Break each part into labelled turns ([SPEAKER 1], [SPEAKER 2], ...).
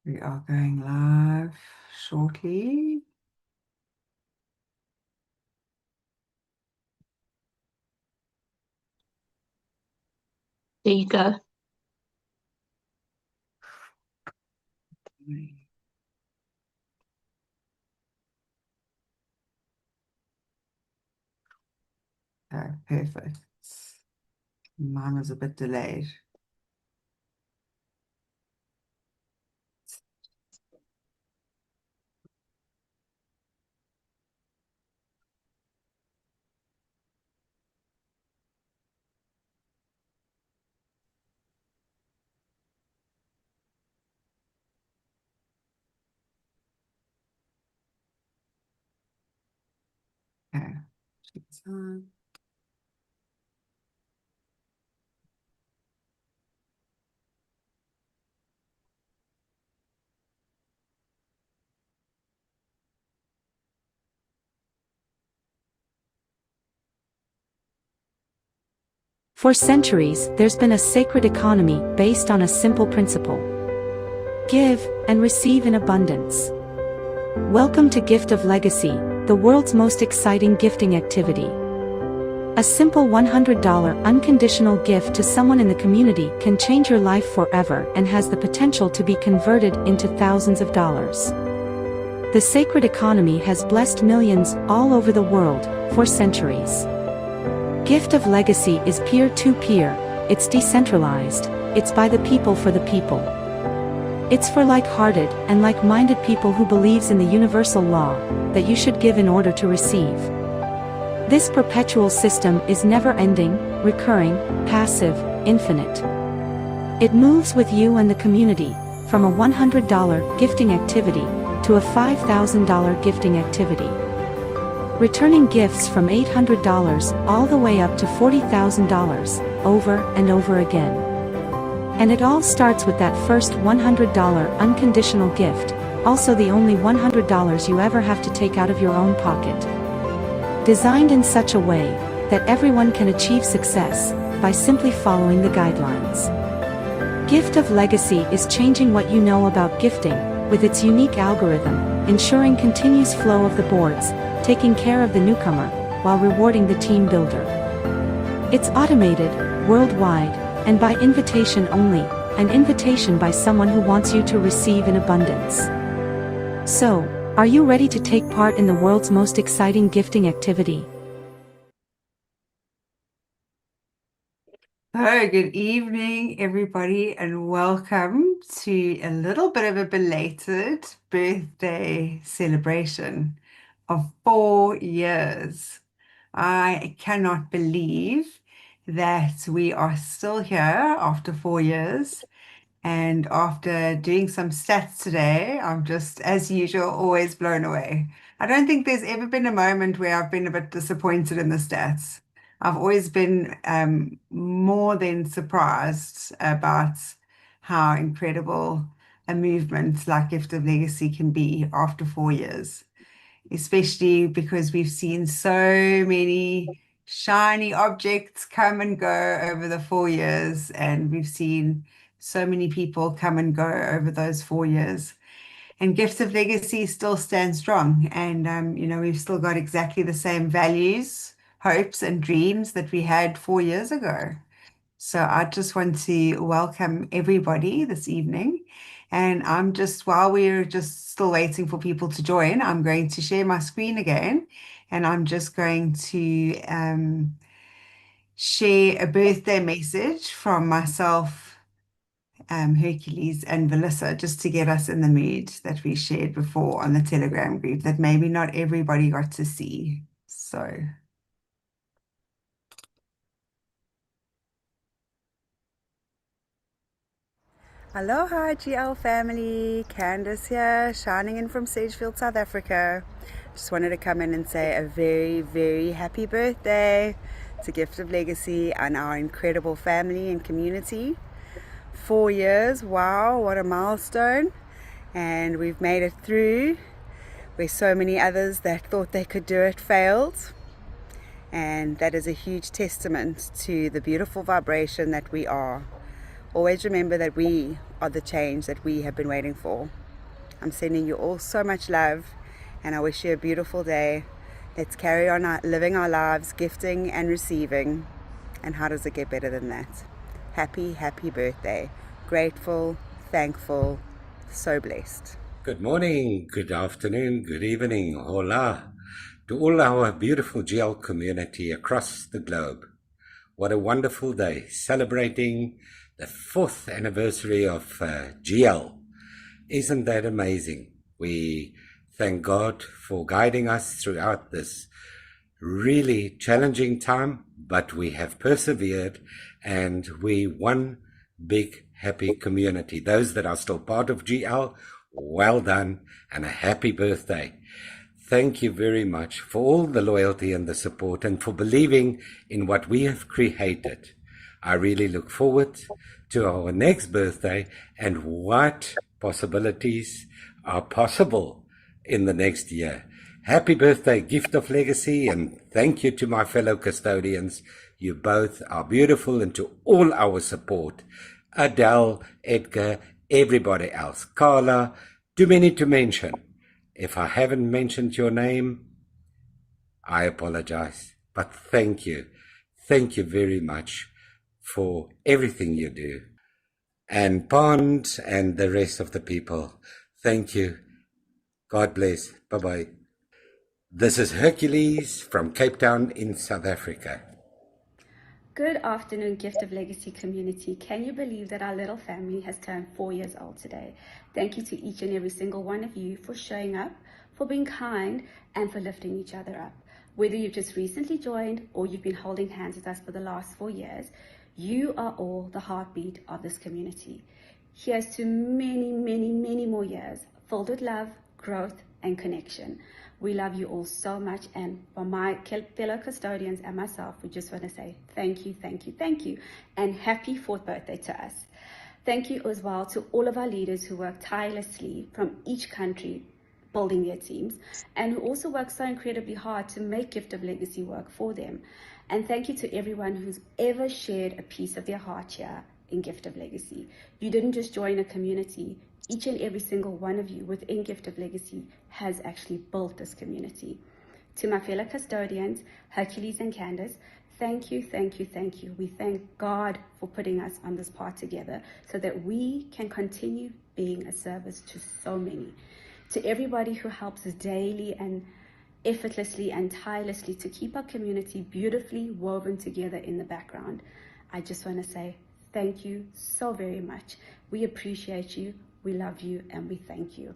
[SPEAKER 1] We are going live shortly.
[SPEAKER 2] There you go.
[SPEAKER 1] Oh, perfect. Mine was a bit delayed. Okay.
[SPEAKER 3] For centuries, there's been a sacred economy based on a simple principle: give and receive in abundance. Welcome to Gift of Legacy, the world's most exciting gifting activity. A simple $100 unconditional gift to someone in the community can change your life forever and has the potential to be converted into thousands of dollars. The sacred economy has blessed millions all over the world for centuries. Gift of Legacy is peer-to-peer, it's decentralized, it's by the people for the people. It's for like-hearted and like-minded people who believes in the universal law that you should give in order to receive. This perpetual system is never-ending, recurring, passive, infinite. It moves with you and the community, from a $100 gifting activity to a $5,000 gifting activity. Returning gifts from $800 all the way up to $40,000, over and over again. And it all starts with that first $100 unconditional gift, also the only $100 you ever have to take out of your own pocket. Designed in such a way that everyone can achieve success by simply following the guidelines. Gift of Legacy is changing what you know about gifting, with its unique algorithm, ensuring continuous flow of the boards, taking care of the newcomer, while rewarding the team builder. It's automated, worldwide, and by invitation only, an invitation by someone who wants you to receive in abundance. So, are you ready to take part in the world's most exciting gifting activity?
[SPEAKER 1] Oh, good evening, everybody, and welcome to a little bit of a belated birthday celebration of 4 years. I cannot believe that we are still here after 4 years. And after doing some stats today, I'm just, as usual, always blown away. I don't think there's ever been a moment where I've been a bit disappointed in the stats. I've always been more than surprised about how incredible a movement like Gift of Legacy can be after 4 years, especially because we've seen so many shiny objects come and go over the 4 years, and we've seen so many people come and go over those 4 years. And Gifts of Legacy still stands strong. And, we've still got exactly the same values, hopes, and dreams that we had 4 years ago. So I just want to welcome everybody this evening. And while we're just still waiting for people to join, I'm going to share my screen again. And I'm just going to share a birthday message from myself, Hercules, and Melissa, just to get us in the mood that we shared before on the Telegram group that maybe not everybody got to see. So. Aloha GL family, Candace here, shining in from Sagefield, South Africa. Just wanted to come in and say a very, very happy birthday to Gift of Legacy and our incredible family and community. 4 years, wow, what a milestone. And we've made it through where so many others that thought they could do it failed. And that is a huge testament to the beautiful vibration that we are. Always remember that we are the change that we have been waiting for. I'm sending you all so much love, and I wish you a beautiful day. Let's carry on living our lives, gifting and receiving. And how does it get better than that? Happy, happy birthday. Grateful, thankful, so blessed.
[SPEAKER 4] Good morning, good afternoon, good evening, hola, to all our beautiful GL community across the globe. What a wonderful day, celebrating the 4th anniversary of GL. Isn't that amazing? We thank God for guiding us throughout this really challenging time, but we have persevered, and we one big happy community. Those that are still part of GL, well done and a happy birthday. Thank you very much for all the loyalty and the support, and for believing in what we have created. I really look forward to our next birthday and what possibilities are possible in the next year. Happy birthday, Gift of Legacy, and thank you to my fellow custodians. You both are beautiful, and to all our support. Adele, Edgar, everybody else. Carla, too many to mention. If I haven't mentioned your name, I apologize. But thank you. Thank you very much for everything you do. And Pond and the rest of the people, thank you. God bless. Bye-bye. This is Hercules from Cape Town in South Africa.
[SPEAKER 5] Good afternoon, Gift of Legacy community. Can you believe that our little family has turned 4 years old today? Thank you to each and every single one of you for showing up, for being kind, and for lifting each other up. Whether you've just recently joined or you've been holding hands with us for the last 4 years, you are all the heartbeat of this community. Here's to many, many, many more years filled with love, growth, and connection. We love you all so much, and for my fellow custodians and myself, we just want to say thank you, thank you, thank you, and happy 4th birthday to us. Thank you as well to all of our leaders who work tirelessly from each country building their teams, and who also work so incredibly hard to make Gift of Legacy work for them. And thank you to everyone who's ever shared a piece of their heart here in Gift of Legacy. You didn't just join a community. Each and every single one of you within Gift of Legacy has actually built this community. To my fellow custodians, Hercules and Candace, thank you, thank you, thank you. We thank God for putting us on this path together so that we can continue being a service to so many. To everybody who helps us daily and effortlessly and tirelessly to keep our community beautifully woven together in the background, I just want to say thank you so very much. We appreciate you. We love you, and we thank you.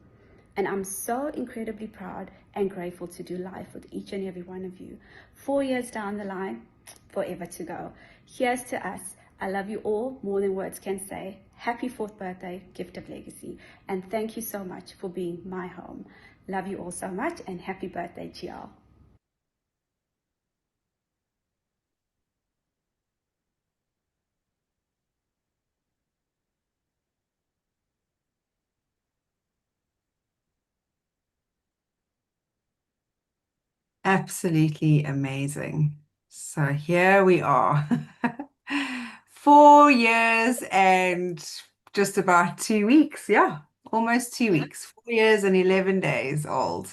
[SPEAKER 5] And I'm so incredibly proud and grateful to do life with each and every one of you. 4 years down the line, forever to go. Here's to us. I love you all more than words can say. Happy 4th birthday, Gift of Legacy. And thank you so much for being my home. Love you all so much, and happy birthday, GL.
[SPEAKER 1] Absolutely amazing. So here we are. 4 years and just about 2 weeks. Yeah, almost 2 weeks. 4 years and 11 days old.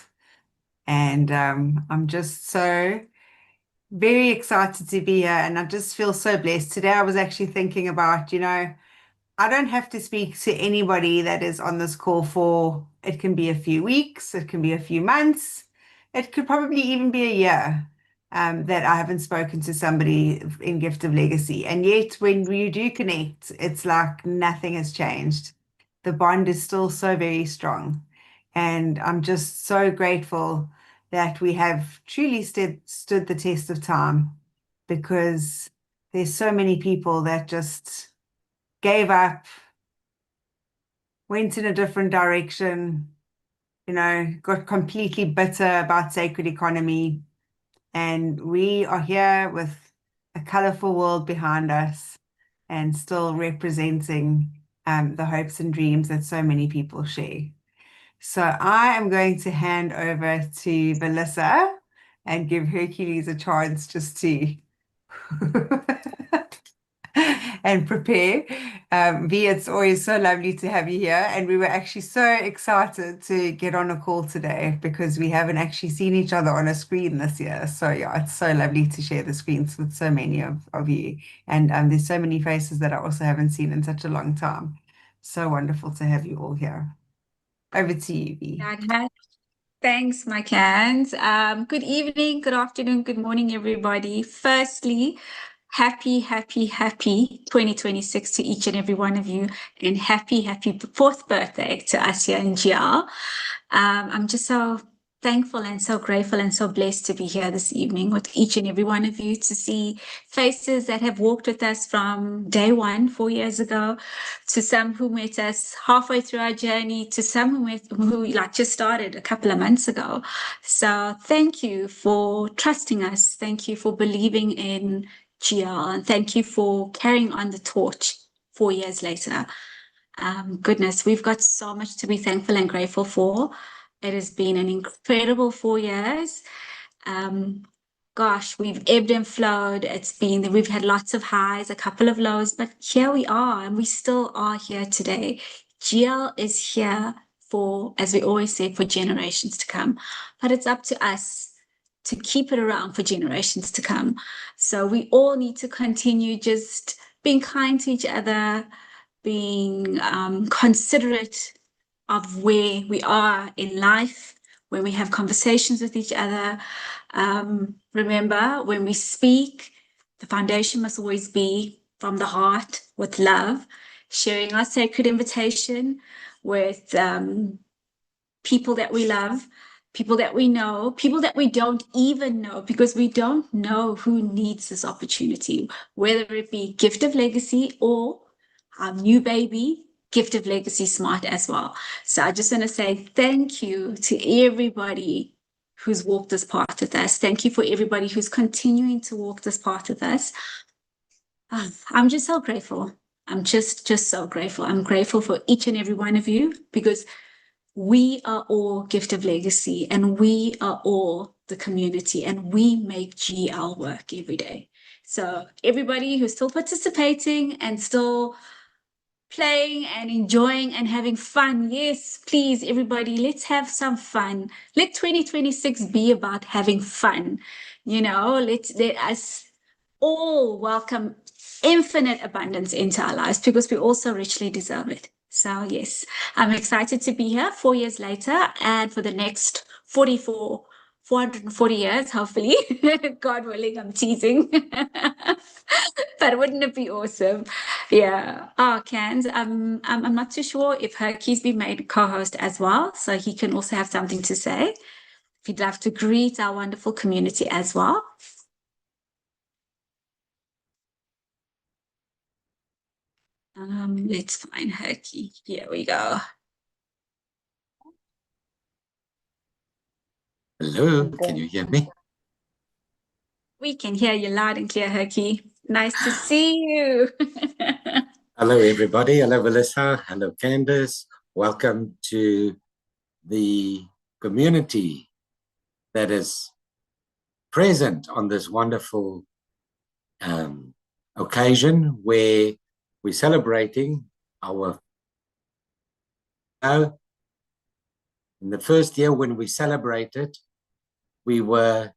[SPEAKER 1] And I'm just so very excited to be here. And I just feel so blessed. Today I was actually thinking about, I don't have to speak to anybody that is on this call for, it can be a few weeks, it can be a few months, it could probably even be a year that I haven't spoken to somebody in Gift of Legacy. And yet when you do connect, it's like nothing has changed. The bond is still so very strong. And I'm just so grateful that we have truly stood the test of time, because there's so many people that just gave up, went in a different direction, got completely bitter about sacred economy. And we are here with a colorful world behind us and still representing the hopes and dreams that so many people share. So I am going to hand over to Melissa and give Hercules a chance just to and prepare. V, it's always so lovely to have you here. And we were actually so excited to get on a call today because we haven't actually seen each other on a screen this year. So yeah, it's so lovely to share the screens with so many of you. And there's so many faces that I also haven't seen in such a long time. So wonderful to have you all here. Over to you, V.
[SPEAKER 6] Thanks, my cans. Good evening, good afternoon, good morning, everybody. Firstly, happy 2026 to each and every one of you, and happy fourth birthday to us here in GR. I'm just so thankful and so grateful and so blessed to be here this evening with each and every one of you, to see faces that have walked with us from day one 4 years ago, to some who met us halfway through our journey, to some who like just started a couple of months ago. So thank you for trusting us. Thank you for believing in GR, and thank you for carrying on the torch 4 years later. Goodness, we've got so much to be thankful and grateful for. It has been an incredible 4 years. Gosh, we've ebbed and flowed. We've had lots of highs, a couple of lows, but here we are, and we still are here today. GL is here for, as we always say, for generations to come. But it's up to us to keep it around for generations to come. So we all need to continue just being kind to each other, being considerate of where we are in life, when we have conversations with each other. Remember, when we speak, the foundation must always be from the heart, with love, sharing our sacred invitation with people that we love, people that we know, people that we don't even know, because we don't know who needs this opportunity, whether it be Gift of Legacy or our new baby, Gift of Legacy Smart as well. So I just want to say thank you to everybody who's walked this path with us. Thank you for everybody who's continuing to walk this path with us. I'm just so grateful. I'm just so grateful. I'm grateful for each and every one of you, because we are all Gift of Legacy, and we are all the community, and we make GL work every day. So everybody who's still participating and still playing and enjoying and having fun, yes, please, everybody, let's have some fun. Let 2026 be about having fun. Let us all welcome infinite abundance into our lives, because we also richly deserve it. So yes, I'm excited to be here 4 years later, and for the next 440 years, hopefully. God willing, I'm teasing. But wouldn't it be awesome? Yeah. Oh, Cans. I'm not too sure if Herky's been made co-host as well, so he can also have something to say. If he'd love to greet our wonderful community as well. Let's find Herky. Here we go.
[SPEAKER 4] Hello, can you hear me?
[SPEAKER 6] We can hear you loud and clear, Herky. Nice to see you.
[SPEAKER 4] Hello, everybody. Hello, Melissa. Hello, Candace. Welcome to the community that is present on this wonderful occasion where we're celebrating our. In the first year when we celebrated, we were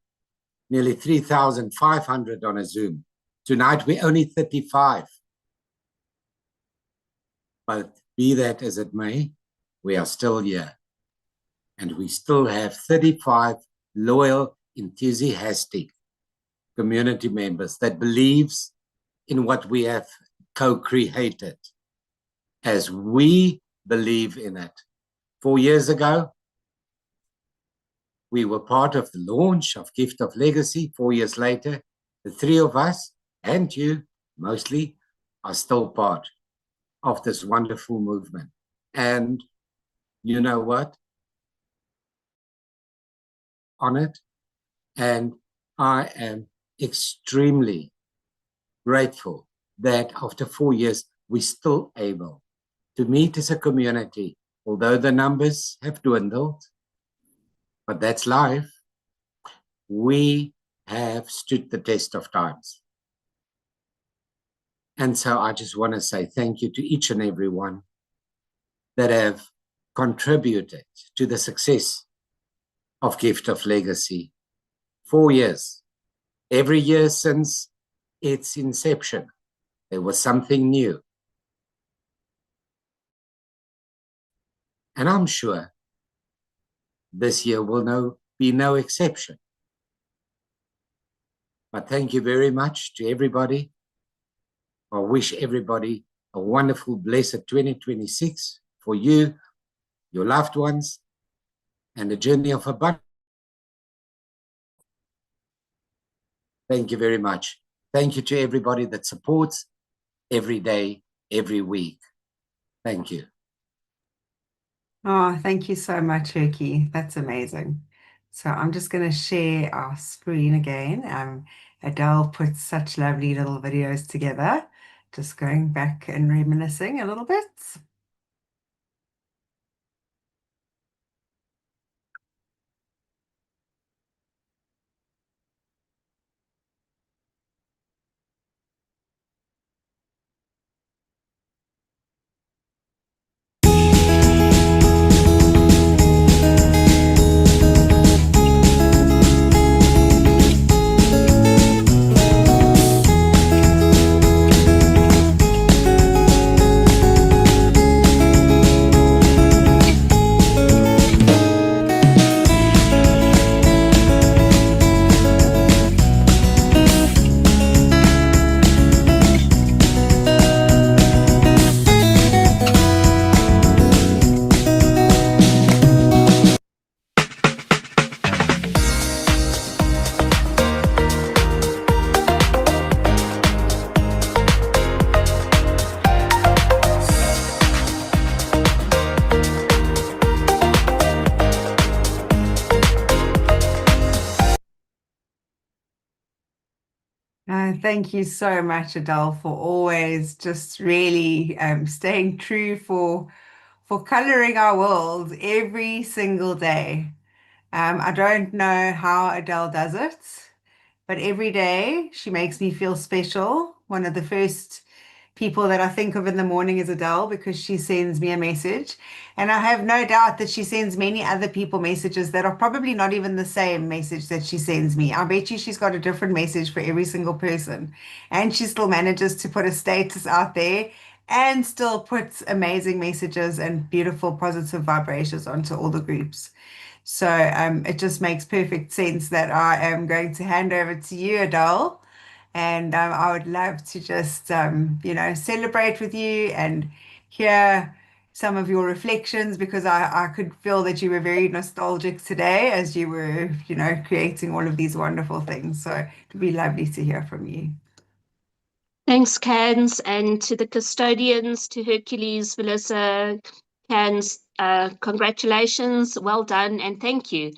[SPEAKER 4] nearly 3,500 on a Zoom. Tonight, we're only 35. But be that as it may, we are still here. And we still have 35 loyal, enthusiastic community members that believes in what we have co-created as we believe in it. 4 years ago, we were part of the launch of Gift of Legacy. 4 years later, the three of us, and you mostly, are still part of this wonderful movement. And you know what? On it. And I am extremely grateful that after 4 years, we're still able to meet as a community, although the numbers have dwindled, but that's life. We have stood the test of times. And so I just want to say thank you to each and every one that have contributed to the success of Gift of Legacy. 4 years. Every year since its inception, there was something new. And I'm sure this year will be no exception. But thank you very much to everybody. I wish everybody a wonderful, blessed 2026 for you, your loved ones, and a journey of abundance. Thank you very much. Thank you to everybody that supports every day, every week. Thank you.
[SPEAKER 1] Oh, thank you so much, Herky. That's amazing. So I'm just going to share our screen again. Adele put such lovely little videos together. Just going back and reminiscing a little bit. Thank you so much, Adele, for always just really staying true for coloring our world every single day. I don't know how Adele does it, but every day she makes me feel special. One of the first people that I think of in the morning is Adele because she sends me a message. And I have no doubt that she sends many other people messages that are probably not even the same message that she sends me. I bet you she's got a different message for every single person. And she still manages to put a status out there and still puts amazing messages and beautiful positive vibrations onto all the groups. So it just makes perfect sense that I am going to hand over to you, Adele. And I would love to just, celebrate with you and hear some of your reflections because I could feel that you were very nostalgic today as you were, creating all of these wonderful things. So it'd be lovely to hear from you.
[SPEAKER 2] Thanks, Cans, and to the custodians, to Hercules, Melissa, Cans, congratulations, well done, and thank you.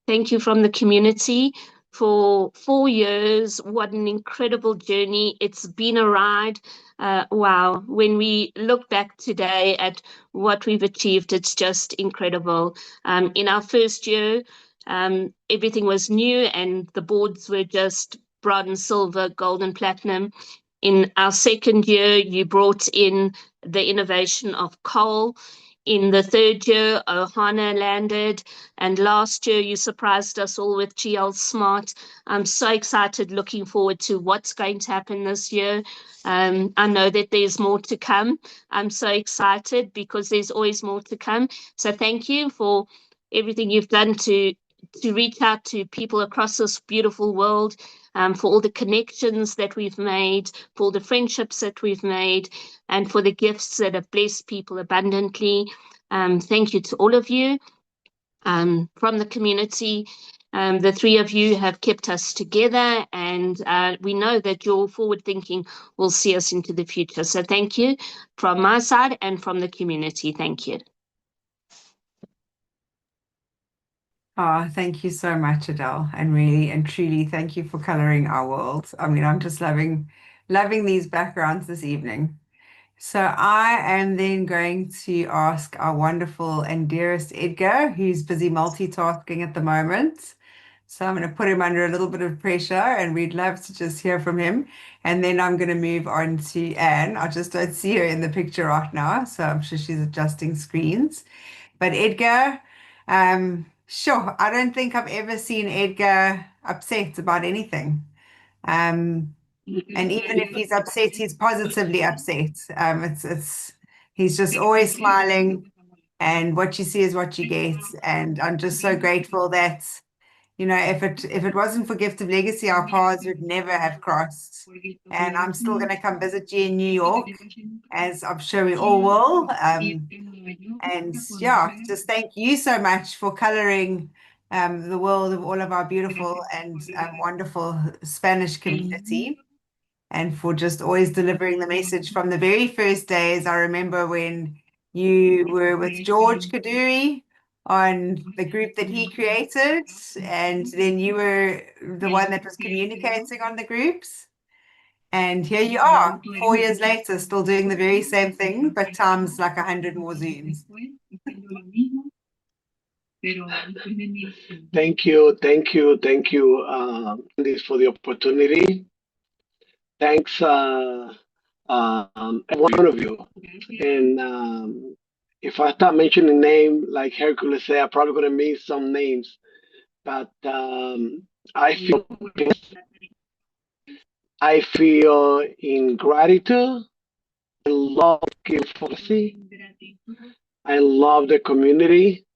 [SPEAKER 2] Thank you from the community for 4 years. What an incredible journey. It's been a ride. Wow. When we look back today at what we've achieved, it's just incredible. In our first year, everything was new and the boards were just bronze, silver, gold, and platinum. In our second year, you brought in the innovation of coal. In the third year, Ohana landed. And last year, you surprised us all with GL Smart. I'm so excited, looking forward to what's going to happen this year. I know that there's more to come. I'm so excited because there's always more to come. So thank you for everything you've done to reach out to people across this beautiful world, for all the connections that we've made, for all the friendships that we've made, and for the gifts that have blessed people abundantly. Thank you to all of you from the community. The three of you have kept us together, and we know that your forward thinking will see us into the future. So thank you from my side and from the community. Thank you.
[SPEAKER 1] Oh, thank you so much, Adele. And really and truly, thank you for coloring our world. I mean, I'm just loving these backgrounds this evening. So I am then going to ask our wonderful and dearest Edgar, who's busy multitasking at the moment, So I'm going to put him under a little bit of pressure, and we'd love to just hear from him. And then I'm going to move on to Anne. I just don't see her in the picture right now, so I'm sure she's adjusting screens. But Edgar, sure, I don't think I've ever seen Edgar upset about anything. And even if he's upset, he's positively upset. He's just always smiling, and what you see is what you get. And I'm just so grateful that, if it wasn't for Gift of Legacy, our paths would never have crossed. And I'm still going to come visit you in New York, as I'm sure we all will. And yeah, just thank you so much for coloring the world of all of our beautiful and wonderful Spanish community, and for just always delivering the message from the very first days. I remember when you were with George Kaduri on the group that he created, and then you were the one that was communicating on the groups. And here you are, 4 years later, still doing the very same thing, but times like 100 more Zooms.
[SPEAKER 7] Thank you, Candice, for the opportunity. Thanks, every one of you. And if I start mentioning names like Hercules said, I'm probably going to miss some names. But I feel in gratitude. I love Legacy. I love the community.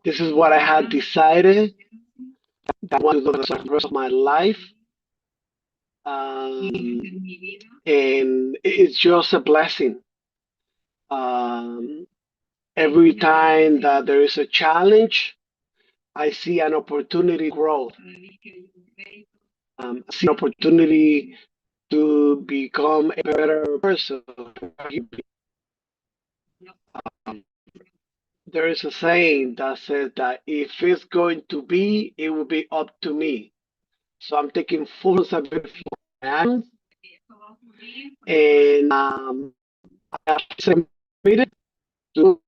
[SPEAKER 7] This is what I had decided that I want to do the rest of my life. And it's just a blessing. Every time that there is a challenge, I see an opportunity to grow. I see an opportunity to become a better person. There is a saying that says that if it's going to be, it will be up to me. So I'm taking full responsibility for my actions, and I submitted to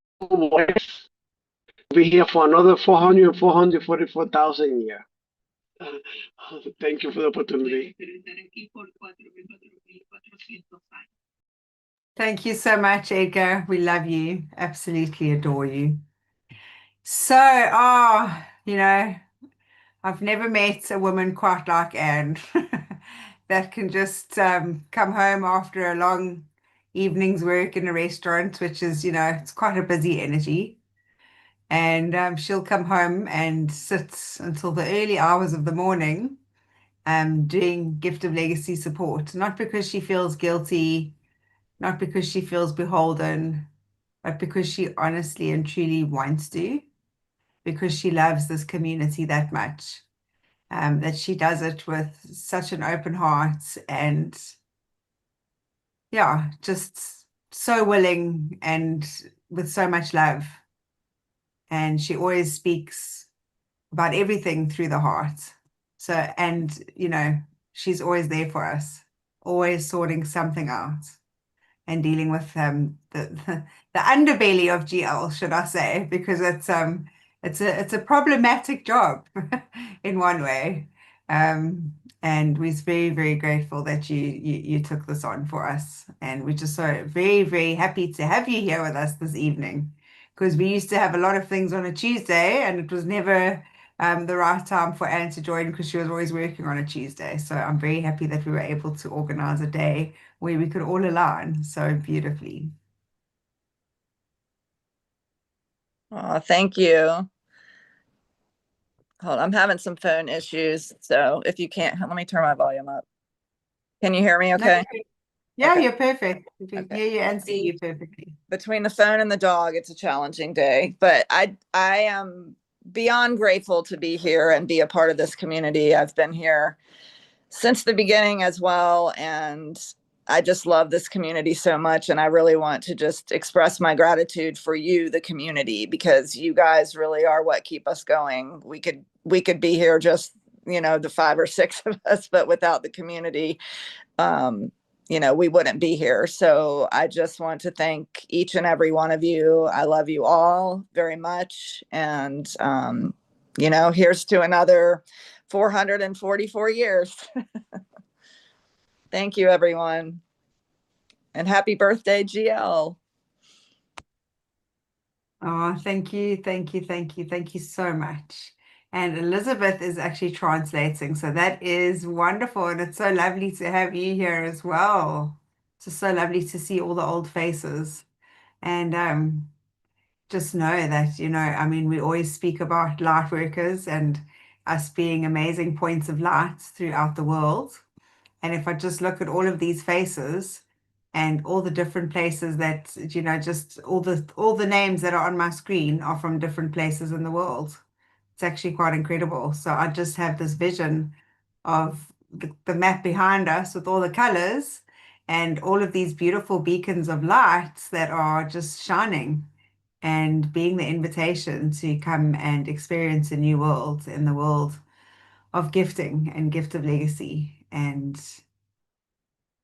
[SPEAKER 7] be here for another 444,000 years. Thank you for the opportunity.
[SPEAKER 1] Thank you so much, Edgar. We love you. Absolutely adore you. So, I've never met a woman quite like Anne that can just come home after a long evening's work in a restaurant, which is, it's quite a busy energy. And she'll come home and sit until the early hours of the morning doing Gift of Legacy support, not because she feels guilty, not because she feels beholden, but because she honestly and truly wants to, because she loves this community that much, that she does it with such an open heart and, yeah, just so willing and with so much love. And she always speaks about everything through the heart. So, and, she's always there for us, always sorting something out and dealing with the underbelly of GL, should I say, because it's a problematic job in one way. And we're very, very grateful that you took this on for us. And we're just so very, very happy to have you here with us this evening, because we used to have a lot of things on a Tuesday, and it was never the right time for Anne to join because she was always working on a Tuesday. So I'm very happy that we were able to organize a day where we could all align so beautifully.
[SPEAKER 8] Oh, thank you. Hold on, I'm having some phone issues. So if you can't, let me turn my volume up. Can you hear me okay?
[SPEAKER 1] Yeah,
[SPEAKER 8] Okay.
[SPEAKER 1] you're perfect. We can
[SPEAKER 8] Okay.
[SPEAKER 1] hear you and see you perfectly.
[SPEAKER 8] Between the phone and the dog, it's a challenging day, but I am beyond grateful to be here and be a part of this community. I've been here since the beginning as well, and I just love this community so much. And I really want to just express my gratitude for you, the community, because you guys really are what keep us going. We could be here just, the 5 or 6 of us, but without the community, we wouldn't be here. So I just want to thank each and every one of you. I love you all very much. And here's to another 444 years. Thank you, everyone. And happy birthday, GL.
[SPEAKER 1] Oh, thank you, thank you, thank you, thank you so much. And Elizabeth is actually translating, so that is wonderful, and it's so lovely to have you here as well. It's just so lovely to see all the old faces, and just know that, I mean, we always speak about light workers and us being amazing points of light throughout the world. And if I just look at all of these faces and all the different places that, just all the names that are on my screen are from different places in the world. It's actually quite incredible. So I just have this vision of the map behind us with all the colors and all of these beautiful beacons of light that are just shining and being the invitation to come and experience a new world in the world of gifting and gift of legacy. And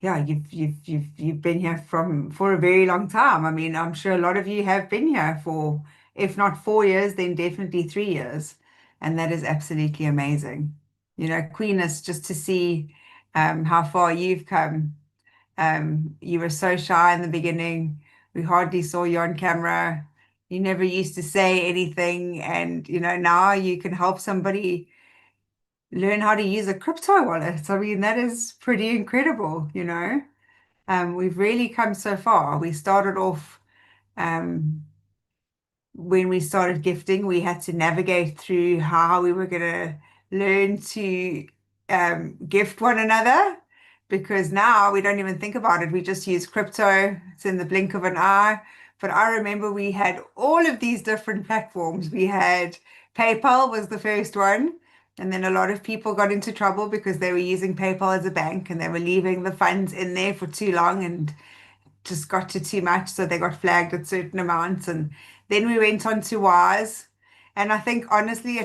[SPEAKER 1] yeah, you've been here for a very long time. I mean, I'm sure a lot of you have been here for, if not 4 years, then definitely 3 years. And that is absolutely amazing. Queeness, just to see how far you've come. You were so shy in the beginning. We hardly saw you on camera. You never used to say anything. And, now you can help somebody learn how to use a crypto wallet. I mean, that is pretty incredible. We've really come so far. We started off, um, when we started gifting, we had to navigate through how we were going to learn to gift one another, because now we don't even think about it. We just use crypto. It's in the blink of an eye. But I remember we had all of these different platforms. We had PayPal was the first one. And then a lot of people got into trouble because they were using PayPal as a bank and they were leaving the funds in there for too long and just got to too much, so they got flagged at certain amounts. And then we went on to Wise. And I think honestly,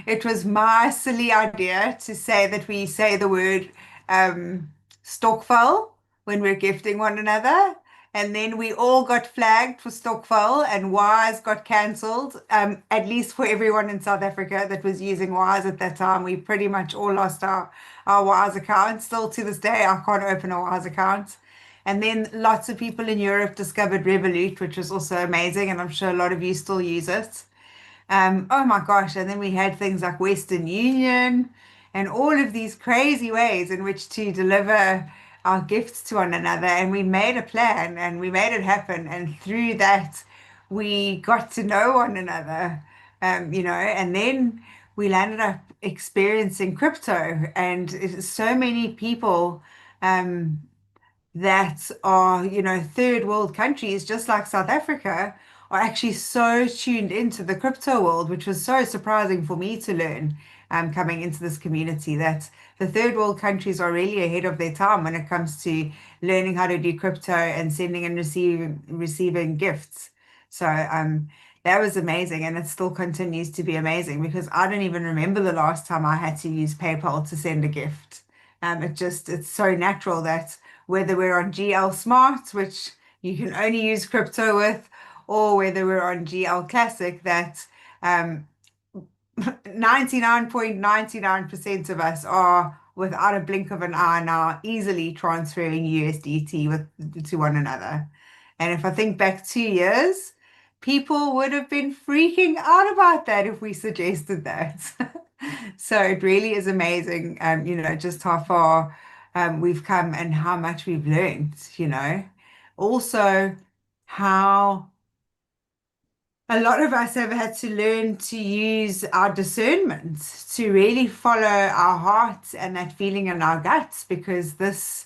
[SPEAKER 1] it was my silly idea to say that we say the word Stokvel when we're gifting one another. And then we all got flagged for Stokvel and Wise got cancelled, at least for everyone in South Africa that was using Wise at that time. We pretty much all lost our Wise account. Still to this day, I can't open a Wise account. And then lots of people in Europe discovered Revolut, which was also amazing. And I'm sure a lot of you still use it. Oh my gosh. And then we had things like Western Union and all of these crazy ways in which to deliver our gifts to one another. And we made a plan and we made it happen. And through that, we got to know one another, and then we landed up experiencing crypto. And so many people, that are, third world countries, just like South Africa, are actually so tuned into the crypto world, which was so surprising for me to learn, coming into this community, that the third world countries are really ahead of their time when it comes to learning how to do crypto and sending and receiving gifts. So that was amazing, and it still continues to be amazing because I don't even remember the last time I had to use PayPal to send a gift. It's so natural that whether we're on GL Smart, which you can only use crypto with, or whether we're on GL Classic, that 99.99% of us are, without a blink of an eye now, easily transferring USDT to one another. And if I think back 2 years, people would have been freaking out about that if we suggested that. So it really is amazing, just how far we've come and how much we've learned. Also, how a lot of us have had to learn to use our discernment to really follow our hearts and that feeling in our guts, because this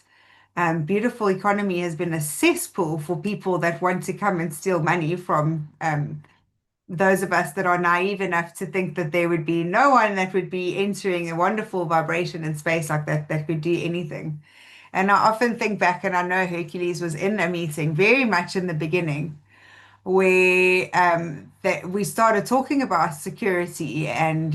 [SPEAKER 1] beautiful economy has been a cesspool for people that want to come and steal money from those of us that are naive enough to think that there would be no one that would be entering a wonderful vibration in space like that could do anything. And I often think back, and I know Hercules was in a meeting very much in the beginning where that we started talking about security and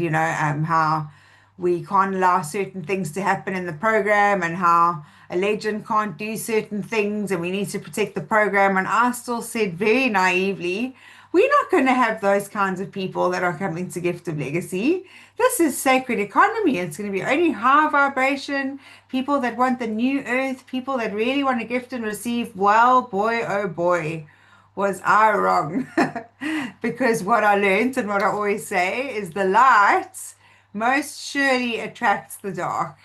[SPEAKER 1] how we can't allow certain things to happen in the program and how a legend can't do certain things and we need to protect the program. And I still said very naively, We're not going to have those kinds of people that are coming to Gift of Legacy. This is sacred economy. It's going to be only high vibration, people that want the new earth, people that really want to gift and receive. Well, boy, oh boy, was I wrong. Because what I learned and what I always say is the light most surely attracts the dark.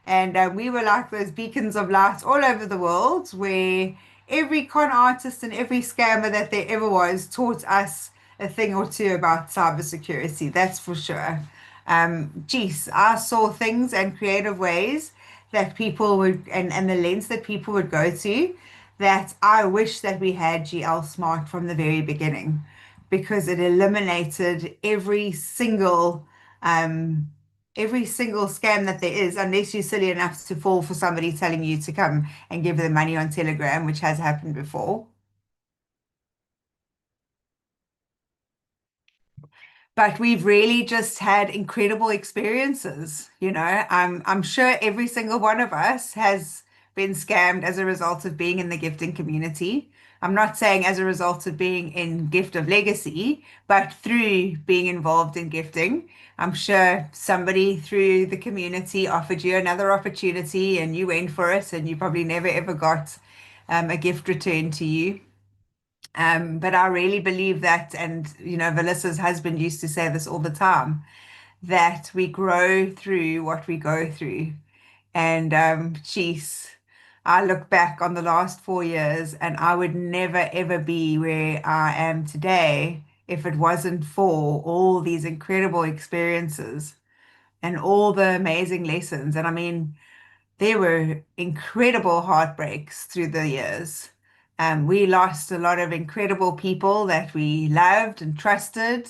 [SPEAKER 1] And we were like those beacons of light all over the world, where every con artist and every scammer that there ever was taught us a thing or two about cybersecurity. That's for sure. Geez, I saw things and creative ways that people would, and the lens that people would go to, that I wish that we had GL Smart from the very beginning, because it eliminated every single scam that there is, unless you're silly enough to fall for somebody telling you to come and give them money on Telegram, which has happened before. But we've really just had incredible experiences. I'm sure every single one of us has been scammed as a result of being in the gifting community. I'm not saying as a result of being in Gift of Legacy, but through being involved in gifting. I'm sure somebody through the community offered you another opportunity and you went for it, and you probably never ever got a gift returned to you. But I really believe that, and Melissa's husband used to say this all the time, that we grow through what we go through. And geez, I look back on the last 4 years and I would never ever be where I am today if it wasn't for all these incredible experiences and all the amazing lessons. And I mean, there were incredible heartbreaks through the years. We lost a lot of incredible people that we loved and trusted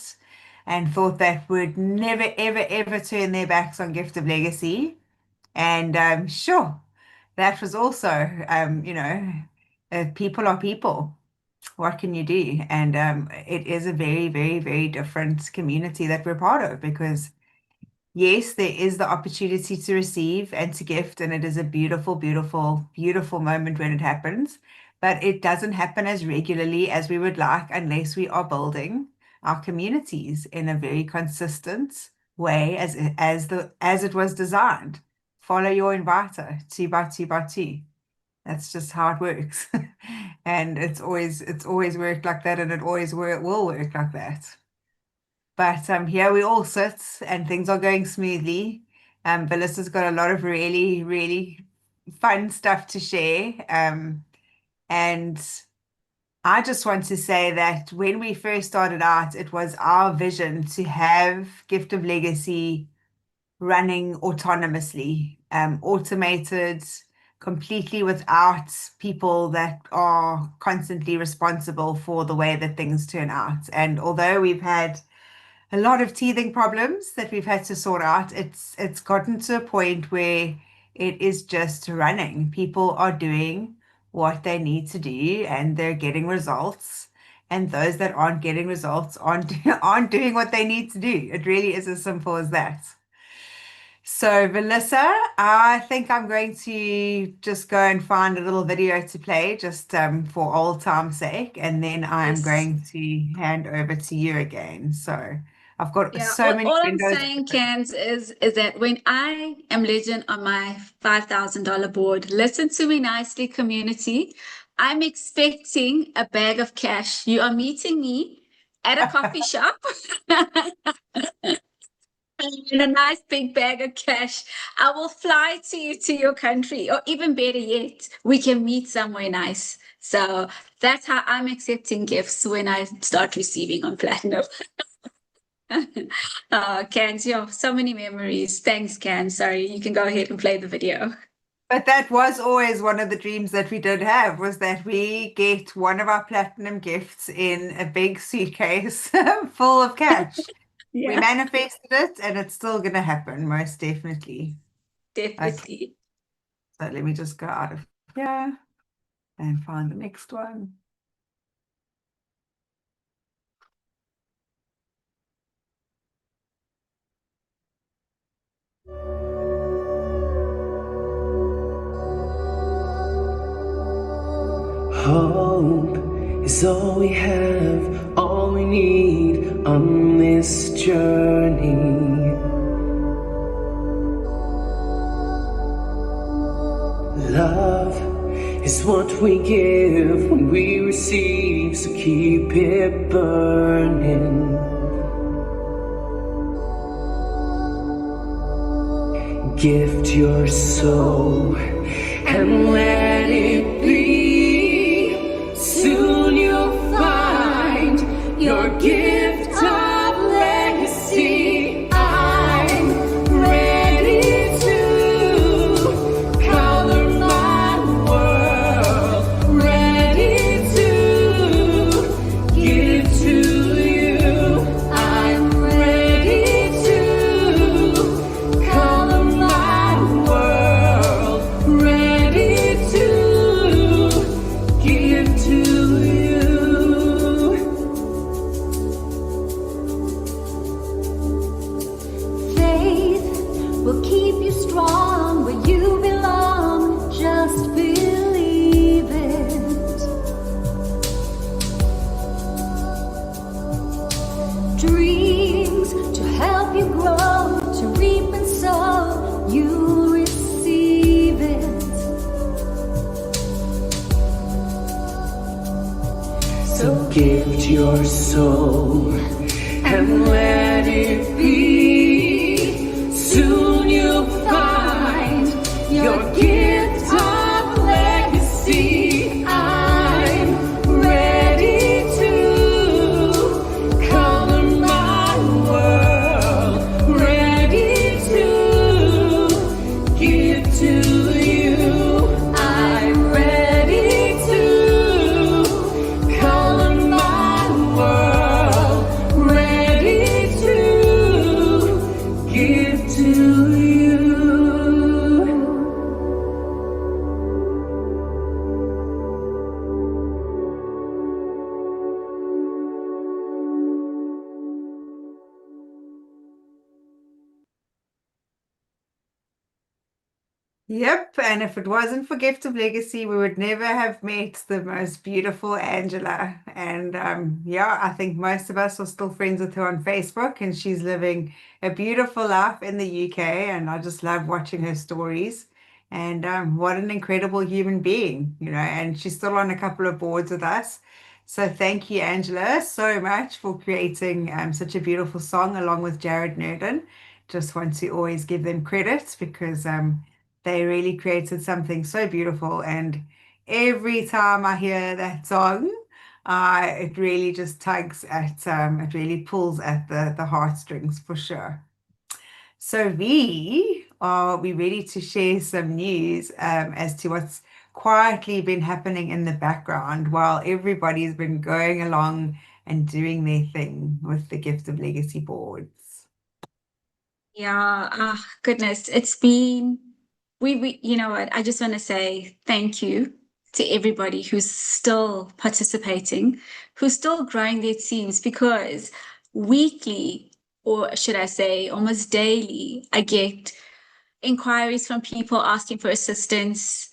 [SPEAKER 1] and thought that would never, ever, ever turn their backs on Gift of Legacy. And sure, that was also, people are people. What can you do? And it is a very, very, very different community that we're part of, because yes, there is the opportunity to receive and to gift, and it is a beautiful, beautiful, beautiful moment when it happens. But it doesn't happen as regularly as we would like unless we are building our communities in a very consistent way, as it was designed. Follow your inviter, two by two by two. That's just how it works. And it's always worked like that, and it always will work like that. But here we all sit and things are going smoothly. Melissa's got a lot of really, really fun stuff to share. And I just want to say that when we first started out, it was our vision to have Gift of Legacy running autonomously, automated, completely without people that are constantly responsible for the way that things turn out. And although we've had a lot of teething problems that we've had to sort out, it's gotten to a point where it is just running. People are doing what they need to do and they're getting results. And those that aren't getting results aren't doing what they need to do. It really is as simple as that. So, Melissa, I think I'm going to just go and find a little video to play just for old time's sake, and then I'm
[SPEAKER 6] Yes.
[SPEAKER 1] going to hand over to you again. So, I've got
[SPEAKER 6] Yeah,
[SPEAKER 1] so many
[SPEAKER 6] all I'm
[SPEAKER 1] windows
[SPEAKER 6] saying,
[SPEAKER 1] open.
[SPEAKER 6] Cans, is that when I am legend on my $5,000 board, listen to me nicely, community. I'm expecting a bag of cash. You are meeting me at a coffee shop in a nice big bag of cash. I will fly to you to your country, or even better yet, we can meet somewhere nice. So that's how I'm accepting gifts when I start receiving on Platinum. Cans, so many memories. Thanks, Can. Sorry, you can go ahead and play the video.
[SPEAKER 1] But that was always one of the dreams that we did have, was that we get one of our platinum gifts in a big suitcase full of cash. We
[SPEAKER 6] Yeah,
[SPEAKER 1] manifested it and it's still going to happen, most definitely. Okay,
[SPEAKER 6] definitely.
[SPEAKER 1] so let me just go out of here and find the next one.
[SPEAKER 9] Hope is all we have, all we need on this journey. Love is what we give when we receive, so keep it burning. Gift your soul and let it be. Soon you'll find your gift of legacy. I'm ready to color my world, ready to give to you. I'm ready to color my world, ready to give to you.
[SPEAKER 10] Faith will keep you strong where you belong. Just believe it. Dreams to help you grow, to reap and sow, you receive it.
[SPEAKER 9] So gift your soul and let it be. Soon you'll find your gift of legacy. I'm ready to color my world, ready to give to you. I'm ready to color my world, ready to give to you.
[SPEAKER 1] Yep, and if it wasn't for Gift of Legacy, we would never have met the most beautiful Angela. And yeah, I think most of us are still friends with her on Facebook, and she's living a beautiful life in the UK. And I just love watching her stories. And what an incredible human being, you know, and she's still on a couple of boards with us. So thank you, Angela, so much for creating such a beautiful song along with Jared Nerdin. Just want to always give them credit because they really created something so beautiful. And every time I hear that song, it really just tugs at, it really pulls at the heartstrings for sure. So we ready to share some news as to what's quietly been happening in the background while everybody's been going along and doing their thing with the Gift of Legacy boards.
[SPEAKER 6] Yeah, goodness, it's been we you know what, I just want to say thank you to everybody who's still participating, who's still growing their teams, because weekly, or should I say almost daily, I get inquiries from people asking for assistance,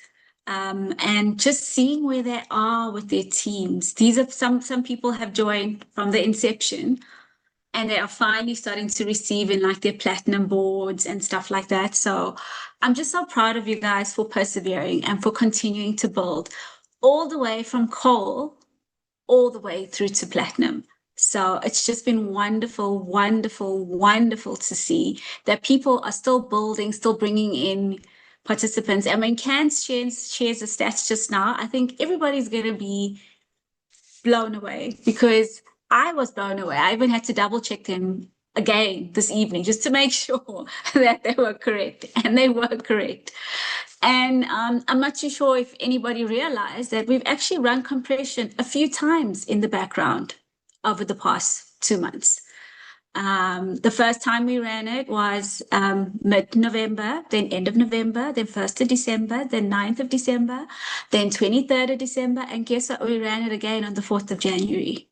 [SPEAKER 6] and just seeing where they are with their teams. These are some people have joined from the inception, and they are finally starting to receive in like their platinum boards and stuff like that. So I'm just so proud of you guys for persevering and for continuing to build all the way from coal all the way through to platinum. So it's just been wonderful, wonderful, wonderful to see that people are still building, still bringing in participants. And when Cans shares the stats just now, I think everybody's going to be blown away, because I was blown away. I even had to double check them again this evening just to make sure that they were correct, and they were correct. And I'm not too sure if anybody realized that we've actually run compression a few times in the background over the past 2 months. The first time we ran it was mid-November, then end of November, then 1st of December, then 9th of December, then 23rd of December, and guess what? We ran it again on the 4th of January.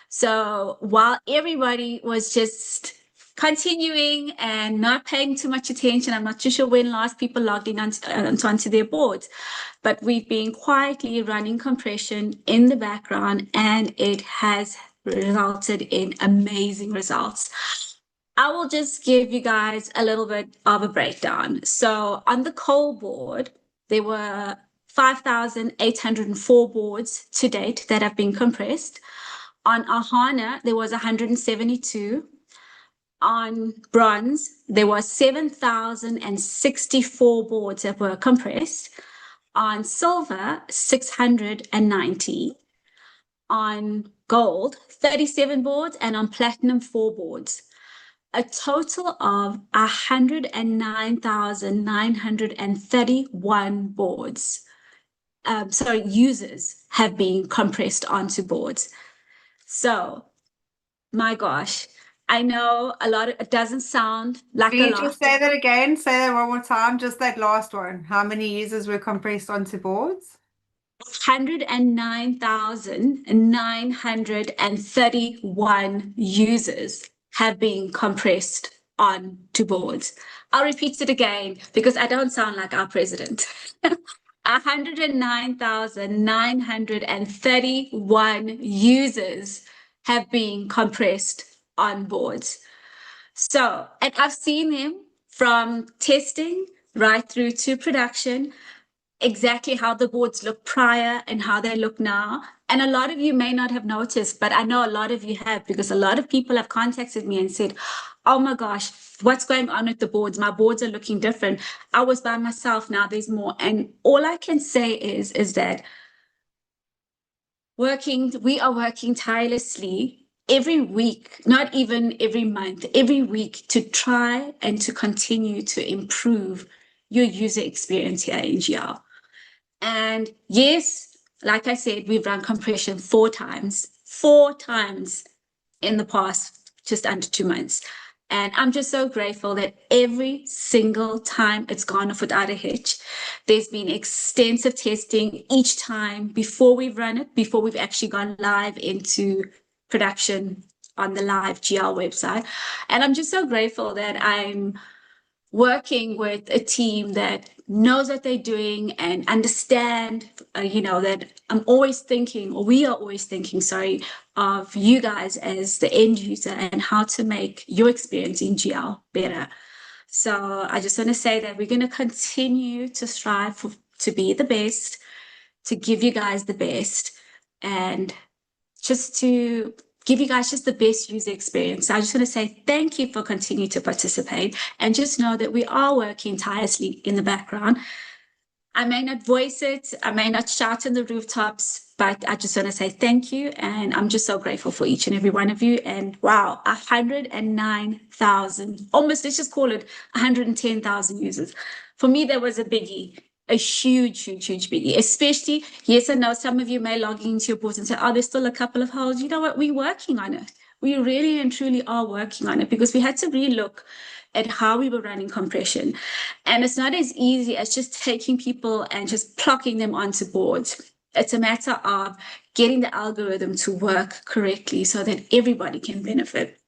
[SPEAKER 6] So while everybody was just continuing and not paying too much attention, I'm not too sure when last people logged in onto their boards, but we've been quietly running compression in the background, and it has resulted in amazing results. I will just give you guys a little bit of a breakdown. So on the coal board, there were 5,804 boards to date that have been compressed. On Ahana, there was 172. On bronze, there were 7,064 boards that were compressed. On silver, 690. On gold, 37 boards, and on platinum, 4 boards. A total of 109,931 boards, users have been compressed onto boards. So, my gosh, I know it doesn't sound like
[SPEAKER 1] Can
[SPEAKER 6] a
[SPEAKER 1] you
[SPEAKER 6] lot.
[SPEAKER 1] just say that again? Say that one more time, just that last one. How many users were compressed onto boards?
[SPEAKER 6] 109,931 users have been compressed onto boards. I'll repeat it again because I don't sound like our president. 109,931 users have been compressed on boards. So, and I've seen them from testing right through to production, exactly how the boards look prior and how they look now. And a lot of you may not have noticed, but I know a lot of you have, because a lot of people have contacted me and said, oh my gosh, what's going on with the boards? My boards are looking different. I was by myself, now there's more. And all I can say is that we are working tirelessly every week, not even every month, every week, to try and to continue to improve your user experience here in GL. And yes, like I said, we've run compression 4 times in the past, just under 2 months. And I'm just so grateful that every single time it's gone off without a hitch. There's been extensive testing each time before we've run it, before we've actually gone live into production on the live GL website. And I'm just so grateful that I'm working with a team that knows what they're doing and understand, that I'm always thinking, or we are always thinking, of you guys as the end user and how to make your experience in GL better. So I just want to say that we're going to continue to strive to be the best, to give you guys the best, and just to give you guys just the best user experience. So I just want to say thank you for continuing to participate, and just know that we are working tirelessly in the background. I may not voice it, I may not shout in the rooftops, but I just want to say thank you. And I'm just so grateful for each and every one of you. And wow, 109,000, almost, let's just call it 110,000 users. For me, that was a biggie. A huge, huge, huge biggie, especially, yes, I know some of you may log into your boards and say, oh, there's still a couple of holes. You know what? We're working on it. We really and truly are working on it, because we had to relook at how we were running compression. And it's not as easy as just taking people and just plucking them onto boards. It's a matter of getting the algorithm to work correctly so that everybody can benefit.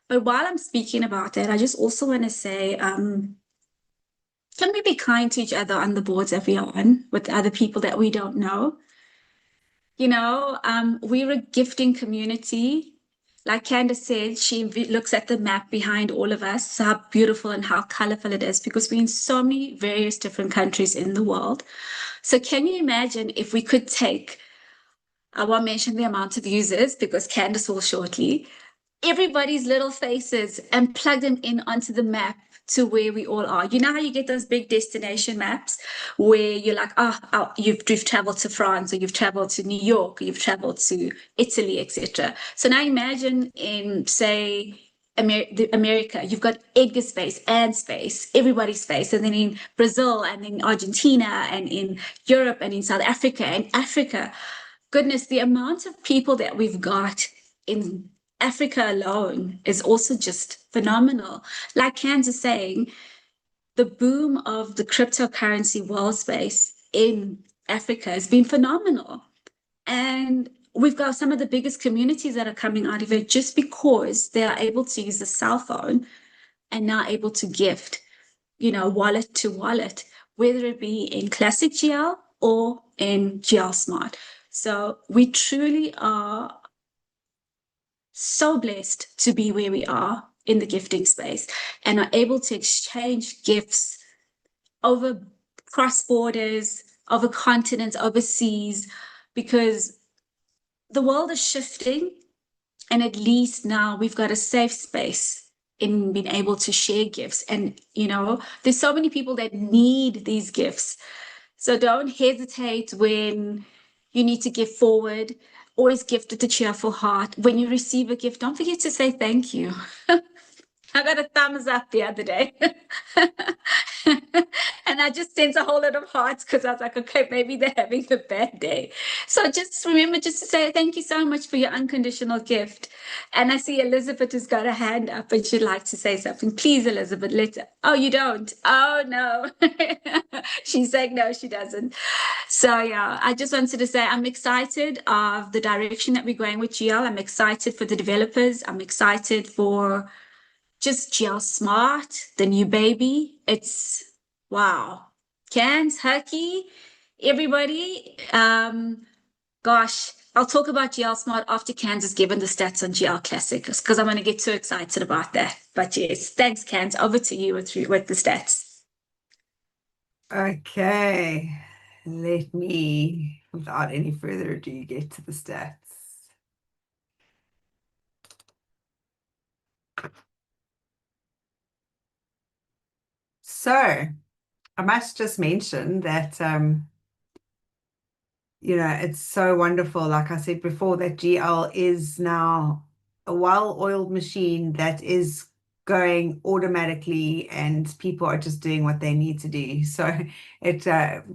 [SPEAKER 6] But while I'm speaking about that, I just also want to say, can we be kind to each other on the boards that we are on with other people that we don't know? We're a gifting community. Like Candace said, she looks at the map behind all of us, how beautiful and how colorful it is, because we're in so many various different countries in the world. So can you imagine if we could take, I won't mention the amount of users because Candace will shortly, everybody's little faces and plug them in onto the map to where we all are. You know how you get those big destination maps where you're like, you've traveled to France, or you've traveled to New York, or you've traveled to Italy, etc. So now imagine in, say, America, you've got Edgar's face, Anne's face, everybody's face, and then in Brazil, and in Argentina, and in Europe, and in South Africa, and Africa. Goodness, the amount of people that we've got in Africa alone is also just phenomenal. Like Kansas saying, the boom of the cryptocurrency world space in Africa has been phenomenal. And we've got some of the biggest communities that are coming out of it just because they are able to use the cell phone and now able to gift, wallet to wallet, whether it be in classic GL or in GL Smart. So we truly are so blessed to be where we are in the gifting space and are able to exchange gifts over cross borders, over continents, overseas, because the world is shifting. And at least now we've got a safe space in being able to share gifts. And, there's so many people that need these gifts. So don't hesitate when you need to give forward. Always gift with a cheerful heart. When you receive a gift, don't forget to say thank you. I got a thumbs up the other day. And I just sent a whole lot of hearts because I was like, okay, maybe they're having a bad day. So just remember just to say thank you so much for your unconditional gift. And I see Elizabeth has got a hand up and she'd like to say something. Please, Elizabeth, oh, you don't? Oh, no. She's saying no, she doesn't. So yeah, I just wanted to say I'm excited of the direction that we're going with GL. I'm excited for the developers. I'm excited for just GL Smart, the new baby. It's wow. Cans, Hucky, everybody. Gosh, I'll talk about GL Smart after Cans has given the stats on GL Classic because I'm going to get too excited about that. But yes, thanks, Cans. Over to you with the stats.
[SPEAKER 1] Okay, let me, without any further ado, get to the stats. So, I must just mention that, it's so wonderful. Like I said before, that GL is now a well-oiled machine that is going automatically and people are just doing what they need to do. So it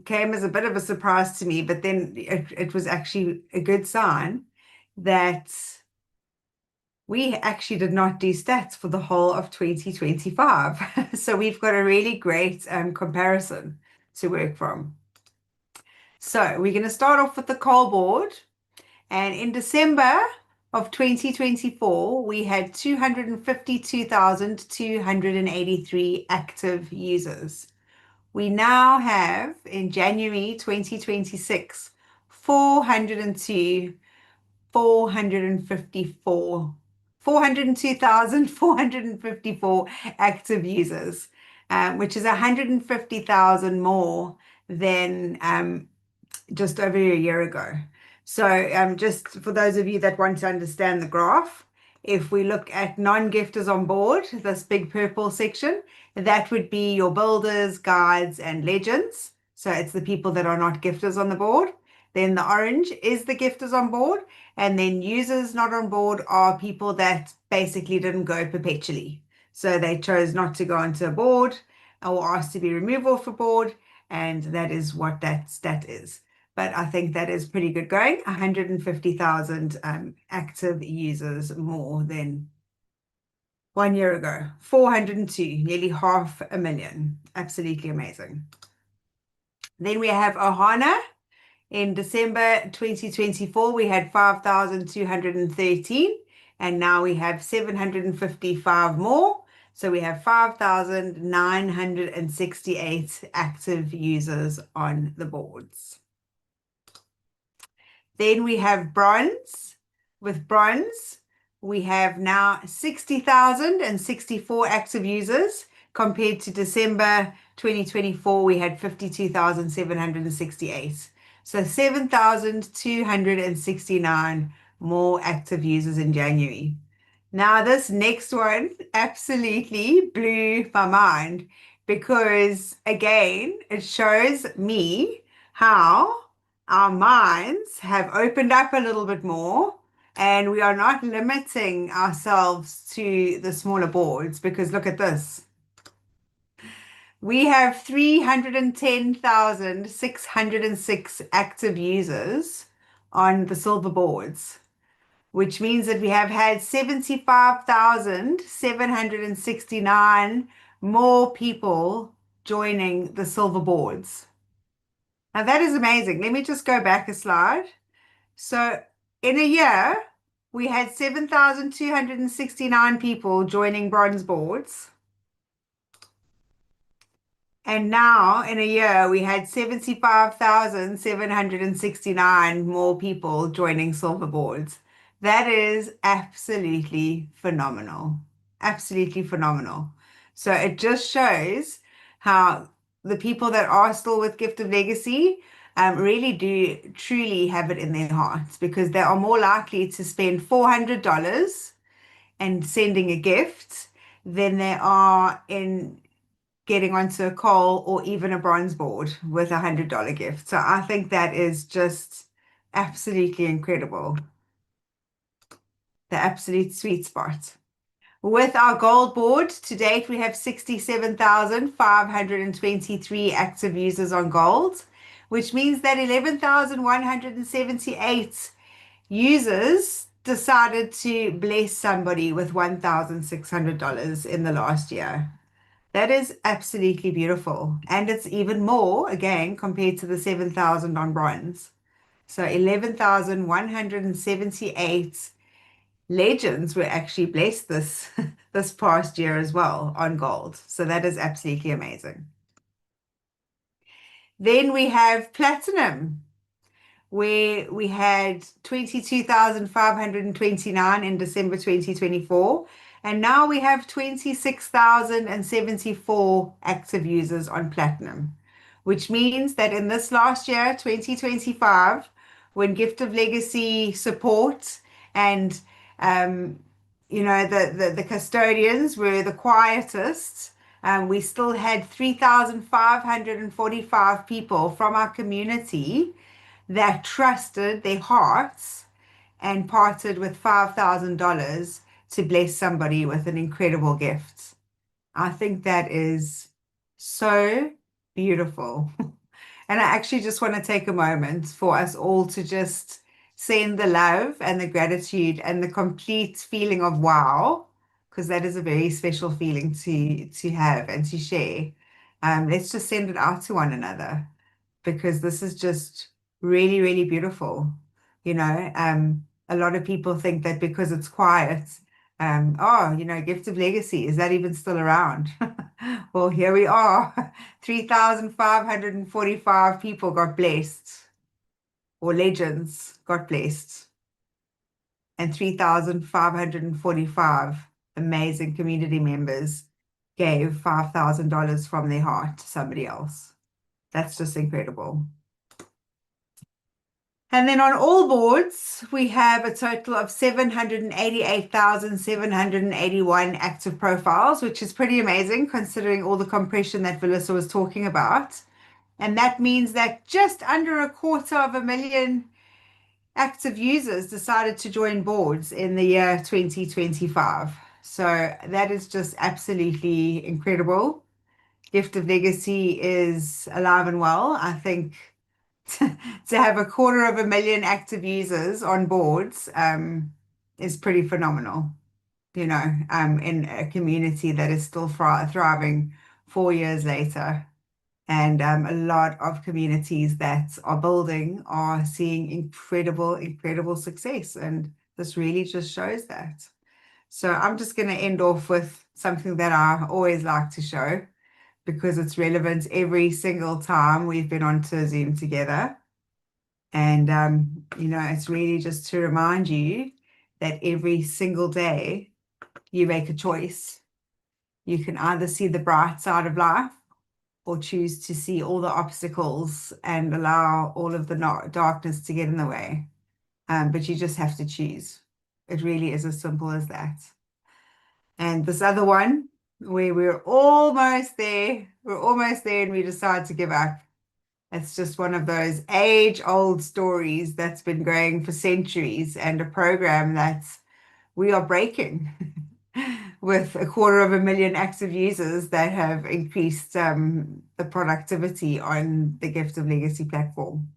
[SPEAKER 1] came as a bit of a surprise to me, but then it was actually a good sign that we actually did not do stats for the whole of 2025. So we've got a really great comparison to work from. So we're going to start off with the coal board. And in December of 2024, we had 252,283 active users. We now have, in January 2026, 402,454 active users, which is 150,000 more than just over a year ago. So just for those of you that want to understand the graph, if we look at non-gifters on board, this big purple section, that would be your builders, guides, and legends. So it's the people that are not gifters on the board. Then the orange is the gifters on board. And then users not on board are people that basically didn't go perpetually. So they chose not to go onto a board or asked to be removed off a board. And that is what that stat is. But I think that is pretty good going. 150,000 active users more than 1 year ago. 402, nearly 500,000. Absolutely amazing. Then we have Ohana. In December 2024, we had 5,213, and now we have 755 more. So we have 5,968 active users on the boards. Then we have bronze. With bronze, we have now 60,064 active users compared to December 2024, we had 52,768. So 7,269 more active users in January. Now, this next one absolutely blew my mind because, again, it shows me how our minds have opened up a little bit more and we are not limiting ourselves to the smaller boards because look at this. We have 310,606 active users on the silver boards, which means that we have had 75,769 more people joining the silver boards. Now that is amazing. Let me just go back a slide. So in a year, we had 7,269 people joining bronze boards. And now in a year, we had 75,769 more people joining silver boards. That is absolutely phenomenal. Absolutely phenomenal. So it just shows how the people that are still with Gift of Legacy really do truly have it in their hearts, because they are more likely to spend $400 and sending a gift than they are in getting onto a coal or even a bronze board with a $100 gift. So I think that is just absolutely incredible. The absolute sweet spot. With our gold board, to date, we have 67,523 active users on gold, which means that 11,178 users decided to bless somebody with $1,600 in the last year. That is absolutely beautiful. And it's even more, again, compared to the 7,000 on bronze. So 11,178 legends were actually blessed this this past year as well on gold. So that is absolutely amazing. Then we have platinum, where we had 22,529 in December 2024. And now we have 26,074 active users on platinum, which means that in this last year, 2025, when Gift of Legacy support and the custodians were the quietest, we still had 3,545 people from our community that trusted their hearts and parted with $5,000 to bless somebody with an incredible gift. I think that is so beautiful. And I actually just want to take a moment for us all to just send the love and the gratitude and the complete feeling of wow, because that is a very special feeling to have and to share. Let's just send it out to one another, because this is just really, really beautiful. A lot of people think that because it's quiet, Gift of Legacy, is that even still around? Well, here we are. 3,545 people got blessed, or legends got blessed, and 3,545 amazing community members gave $5,000 from their heart to somebody else. That's just incredible. And then on all boards, we have a total of 788,781 active profiles, which is pretty amazing considering all the compression that Melissa was talking about. And that means that just under 250,000 active users decided to join boards in the year 2025. So that is just absolutely incredible. Gift of Legacy is alive and well. I think to have 250,000 active users on boards is pretty phenomenal, in a community that is still thriving 4 years later. And a lot of communities that are building are seeing incredible, incredible success. And this really just shows that. So I'm just going to end off with something that I always like to show, because it's relevant every single time we've been on to Zoom together. And, it's really just to remind you that every single day you make a choice. You can either see the bright side of life or choose to see all the obstacles and allow all of the darkness to get in the way. But you just have to choose. It really is as simple as that. And this other one, where we're almost there and we decide to give up. It's just one of those age-old stories that's been going for centuries, and a program that we are breaking with 250,000 active users that have increased the productivity on the Gift of Legacy platform.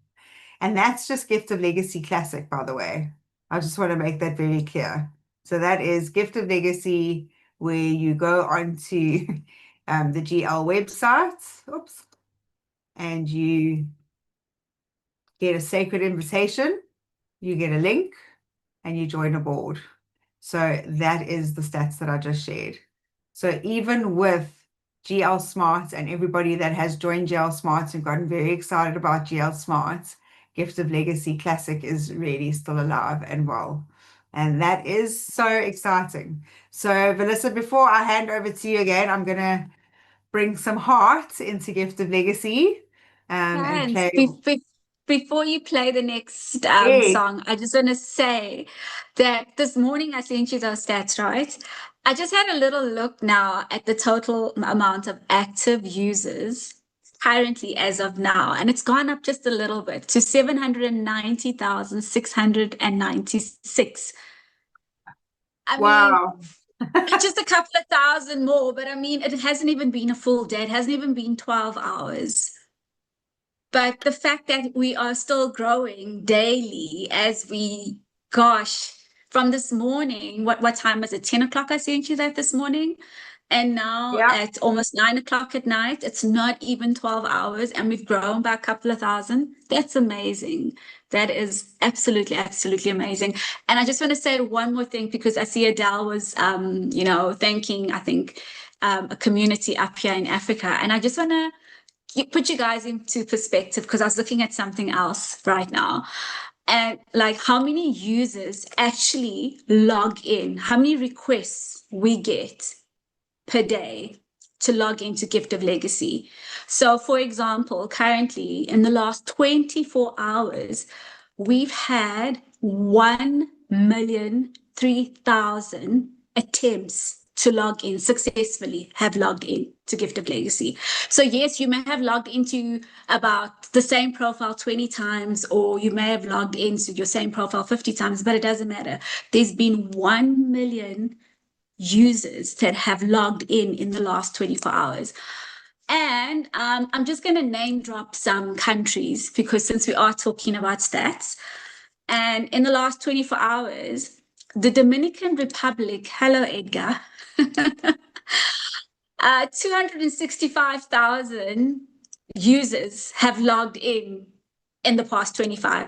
[SPEAKER 1] And that's just Gift of Legacy Classic, by the way. I just want to make that very clear. So that is Gift of Legacy, where you go onto the GL website. Oops. And you get a sacred invitation, you get a link, and you join a board. So that is the stats that I just shared. So even with GL Smart and everybody that has joined GL Smart and gotten very excited about GL Smart, Gift of Legacy Classic is really still alive and well. And that is so exciting. So, Melissa, before I hand over to you again, I'm going to bring some heart into Gift of Legacy and
[SPEAKER 6] And
[SPEAKER 1] play.
[SPEAKER 6] before you play the next
[SPEAKER 1] Yes.
[SPEAKER 6] song, I just want to say that this morning I sent you those stats, right? I just had a little look now at the total amount of active users currently as of now, and it's gone up just a little bit to 790,696. I mean,
[SPEAKER 1] Wow.
[SPEAKER 6] just a couple of thousand more, but I mean, it hasn't even been a full day. It hasn't even been 12 hours. But the fact that we are still growing daily as we, gosh, from this morning, what time was it? 10 o'clock I sent you that this morning. And now
[SPEAKER 1] Yeah.
[SPEAKER 6] at almost 9 o'clock at night, it's not even 12 hours, and we've grown by a couple of thousand. That's amazing. That is absolutely, absolutely amazing. And I just want to say one more thing, because I see Adele was, thanking, I think, a community up here in Africa. And I just want to put you guys into perspective, because I was looking at something else right now. And like how many users actually log in, how many requests we get per day to log into Gift of Legacy. So, for example, currently in the last 24 hours, we've had 1,003,000 attempts to log in successfully, have logged in to Gift of Legacy. So yes, you may have logged into about the same profile 20 times, or you may have logged into your same profile 50 times, but it doesn't matter. There's been 1 million users that have logged in the last 24 hours. And I'm just going to name drop some countries, because since we are talking about stats, and in the last 24 hours, the Dominican Republic, hello, Edgar, 265,000 users have logged in the past 24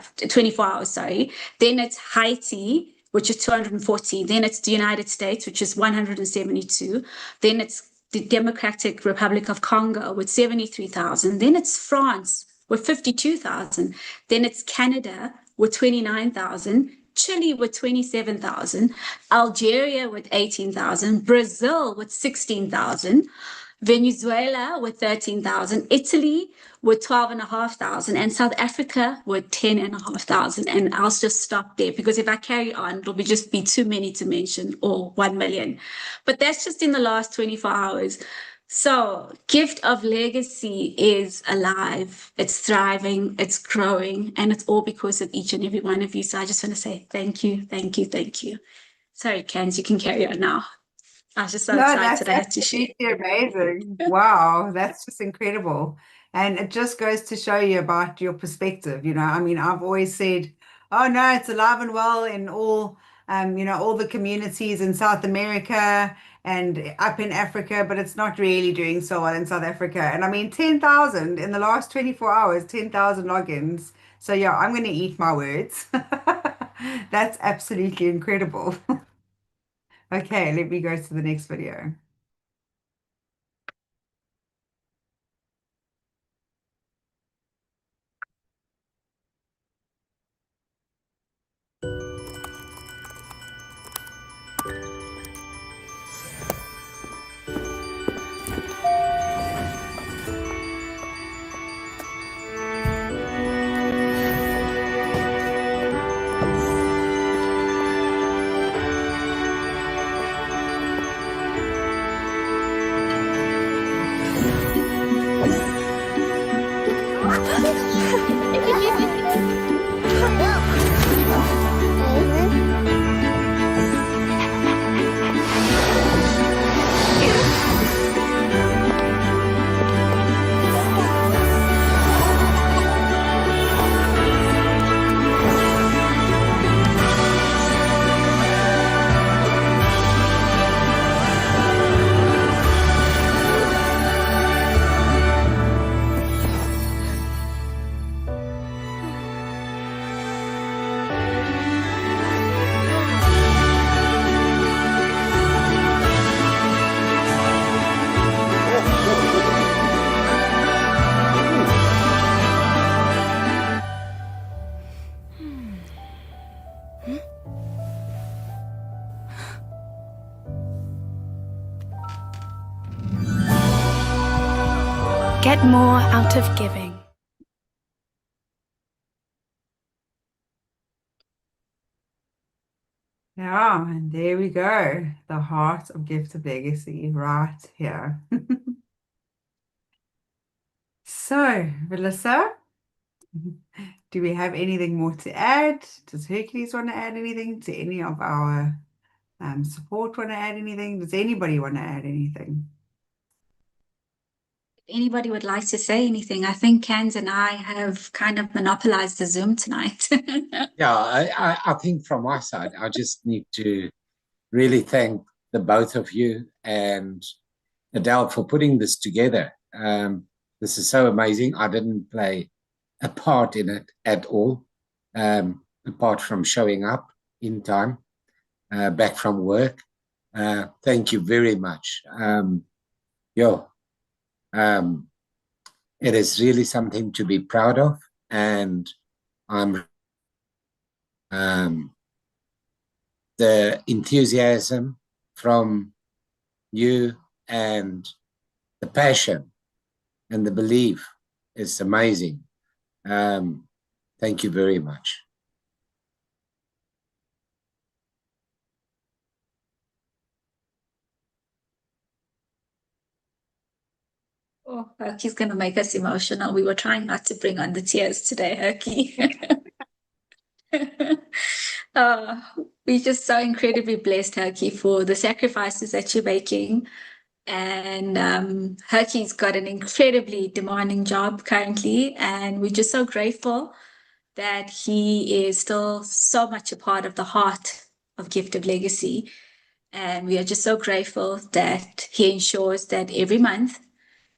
[SPEAKER 6] hours, sorry. Then it's Haiti, which is 240. Then it's the United States, which is 172. Then it's the Democratic Republic of Congo with 73,000. Then it's France with 52,000. Then it's Canada with 29,000. Chile with 27,000, Algeria with 18,000, Brazil with 16,000, Venezuela with 13,000, Italy with 12,500, and South Africa with 10,500. And I'll just stop there, because if I carry on, it'll just be too many to mention, or 1 million. But that's just in the last 24 hours. So Gift of Legacy is alive, it's thriving, it's growing, and it's all because of each and every one of you. So I just want to say thank you, thank you, thank you. Sorry, Kans, you can carry on now. I was just so excited I had to share.
[SPEAKER 1] Absolutely amazing. Wow, that's just incredible. And it just goes to show you about your perspective. I mean, I've always said, oh no, it's alive and well in all the communities in South America and up in Africa, but it's not really doing so well in South Africa. And I mean, 10,000 in the last 24 hours, 10,000 logins. So yeah, I'm going to eat my words. That's absolutely incredible. Okay, let me go to the next video.
[SPEAKER 11] Get more out of giving.
[SPEAKER 1] Yeah, and there we go. The heart of Gift of Legacy right here. So, Melissa, do we have anything more to add? Does Hercules want to add anything? To any of our support want to add anything? Does anybody want to add anything?
[SPEAKER 6] If anybody would like to say anything, I think Cans and I have kind of monopolized the Zoom tonight.
[SPEAKER 4] Yeah, I think from my side, I just need to really thank the both of you and Adele for putting this together. This is so amazing. I didn't play a part in it at all, apart from showing up in time, back from work. Thank you very much. It is really something to be proud of, and I'm the enthusiasm from you and the passion and the belief is amazing. Thank you very much.
[SPEAKER 6] Oh, Herky's going to make us emotional. We were trying not to bring on the tears today, Herky. We're just so incredibly blessed, Herky, for the sacrifices that you're making. And Herky's got an incredibly demanding job currently, and we're just so grateful that he is still so much a part of the heart of Gift of Legacy. And we are just so grateful that he ensures that every month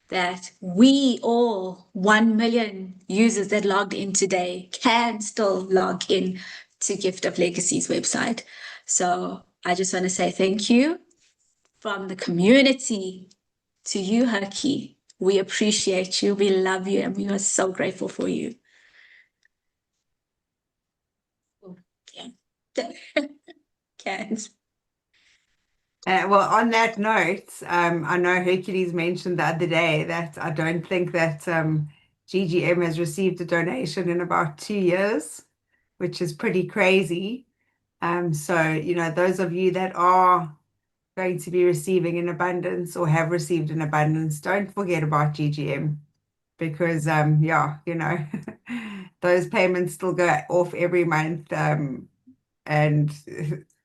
[SPEAKER 6] that we all 1 million users that logged in today can still log in to Gift of Legacy's website. So I just want to say thank you from the community to you, Herky. We appreciate you, we love you, and we are so grateful for you. Oh, yeah. Cans.
[SPEAKER 1] Well, on that note, I know Hercules mentioned the other day that I don't think that GGM has received a donation in about 2 years, which is pretty crazy. So, those of you that are going to be receiving in abundance or have received in abundance, don't forget about GGM because, those payments still go off every month. And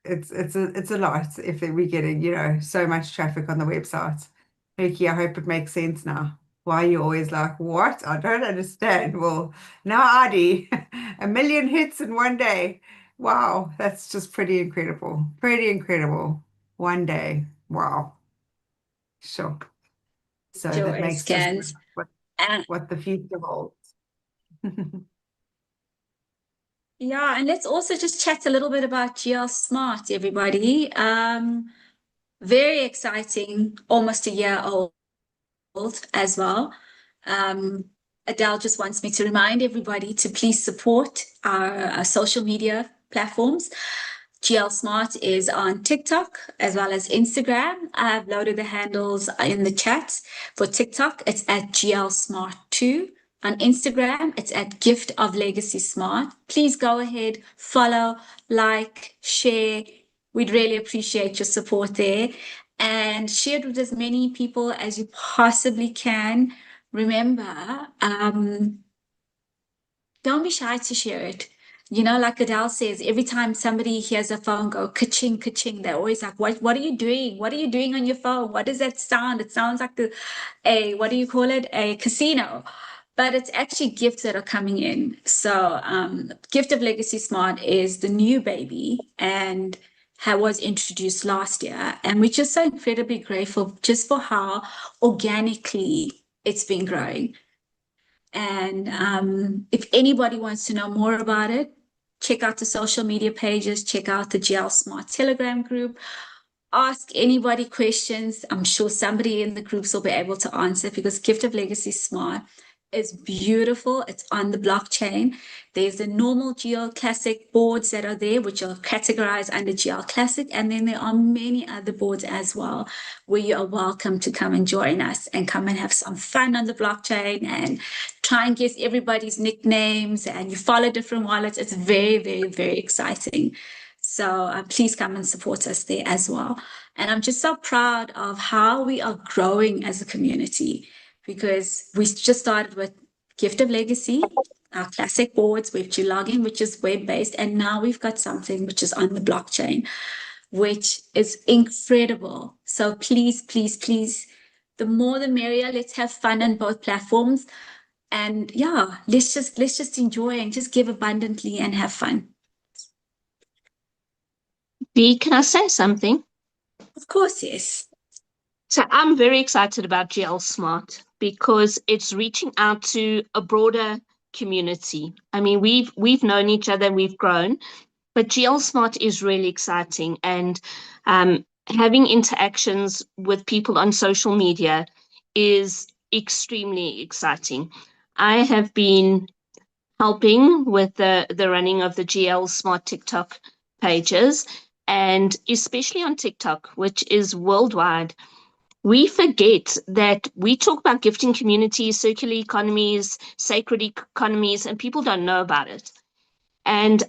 [SPEAKER 1] it's a lot if we're getting, so much traffic on the website. Herky, I hope it makes sense now. Why are you always like, what? I don't understand. Well, now Adi, 1 million hits in one day. Wow, that's just pretty incredible. Pretty incredible. One day. Wow. Sure. So that
[SPEAKER 6] Joy
[SPEAKER 1] makes just
[SPEAKER 6] Scans. And
[SPEAKER 1] what the future holds.
[SPEAKER 6] yeah, and let's also just chat a little bit about GL Smart, everybody. Very exciting, almost a year old as well. Adele just wants me to remind everybody to please support our social media platforms. GL Smart is on TikTok as well as Instagram. I've loaded the handles in the chat. For TikTok, it's at GL Smart 2. On Instagram, it's at Gift of Legacy Smart. Please go ahead, follow, like, share. We'd really appreciate your support there. And share it with as many people as you possibly can. Remember, don't be shy to share it. Like Adele says, every time somebody hears a phone go ka-ching, ka-ching, they're always like, what are you doing? What are you doing on your phone? What does that sound? It sounds like what do you call it? A casino. But it's actually gifts that are coming in. So Gift of Legacy Smart is the new baby and was introduced last year. And we're just so incredibly grateful just for how organically it's been growing. And if anybody wants to know more about it, check out the social media pages, check out the GL Smart Telegram group, ask anybody questions. I'm sure somebody in the groups will be able to answer because Gift of Legacy Smart is beautiful. It's on the blockchain. There's the normal GL Classic boards that are there, which are categorized under GL Classic. And then there are many other boards as well, where you are welcome to come and join us and come and have some fun on the blockchain and try and guess everybody's nicknames, and you follow different wallets. It's very, very, very exciting. So please come and support us there as well. And I'm just so proud of how we are growing as a community, because we just started with Gift of Legacy, our classic boards, which you log in, which is web-based, and now we've got something which is on the blockchain, which is incredible. So please, please, please, the more the merrier. Let's have fun on both platforms. And yeah, let's just enjoy and just give abundantly and have fun.
[SPEAKER 2] B, can I say something?
[SPEAKER 6] Of course, yes.
[SPEAKER 2] So I'm very excited about GL Smart because it's reaching out to a broader community. I mean, we've known each other, we've grown, but GL Smart is really exciting, and having interactions with people on social media is extremely exciting. I have been helping with the running of the GL Smart TikTok pages, and especially on TikTok, which is worldwide. We forget that we talk about gifting communities, circular economies, sacred economies, and people don't know about it. And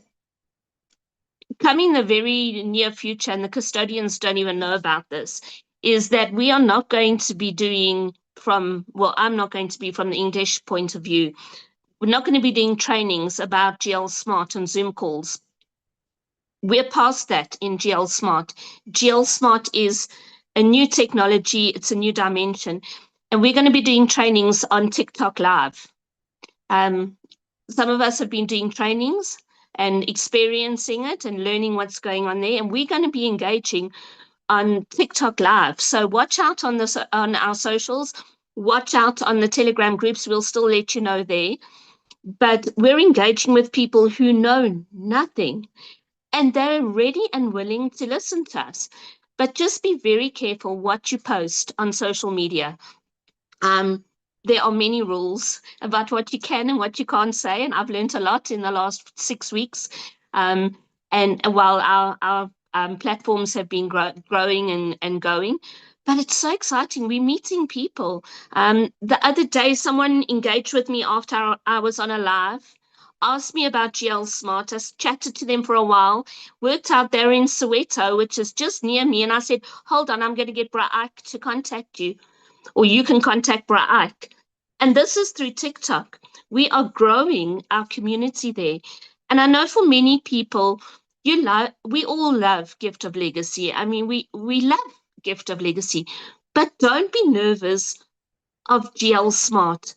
[SPEAKER 2] coming the very near future, and the custodians don't even know about this, is that we are not going to be doing I'm not going to be from the English point of view. We're not going to be doing trainings about GL Smart and Zoom calls. We're past that in GL Smart. GL Smart is a new technology, it's a new dimension. And we're going to be doing trainings on TikTok Live. Some of us have been doing trainings and experiencing it and learning what's going on there. And we're going to be engaging on TikTok Live. So watch out on our socials, watch out on the Telegram groups. We'll still let you know there. But we're engaging with people who know nothing, and they're ready and willing to listen to us. But just be very careful what you post on social media. There are many rules about what you can and what you can't say, and I've learned a lot in the last 6 weeks. And while our platforms have been growing and going, but it's so exciting. We're meeting people. The other day, someone engaged with me after I was on a live, asked me about GL Smart. I chatted to them for a while, worked out they're in Soweto, which is just near me. And I said, hold on, I'm going to get Bra Ike to contact you, or you can contact Bra Ike. And this is through TikTok. We are growing our community there. And I know for many people, we all love Gift of Legacy. I mean, we love Gift of Legacy, but don't be nervous of GL Smart.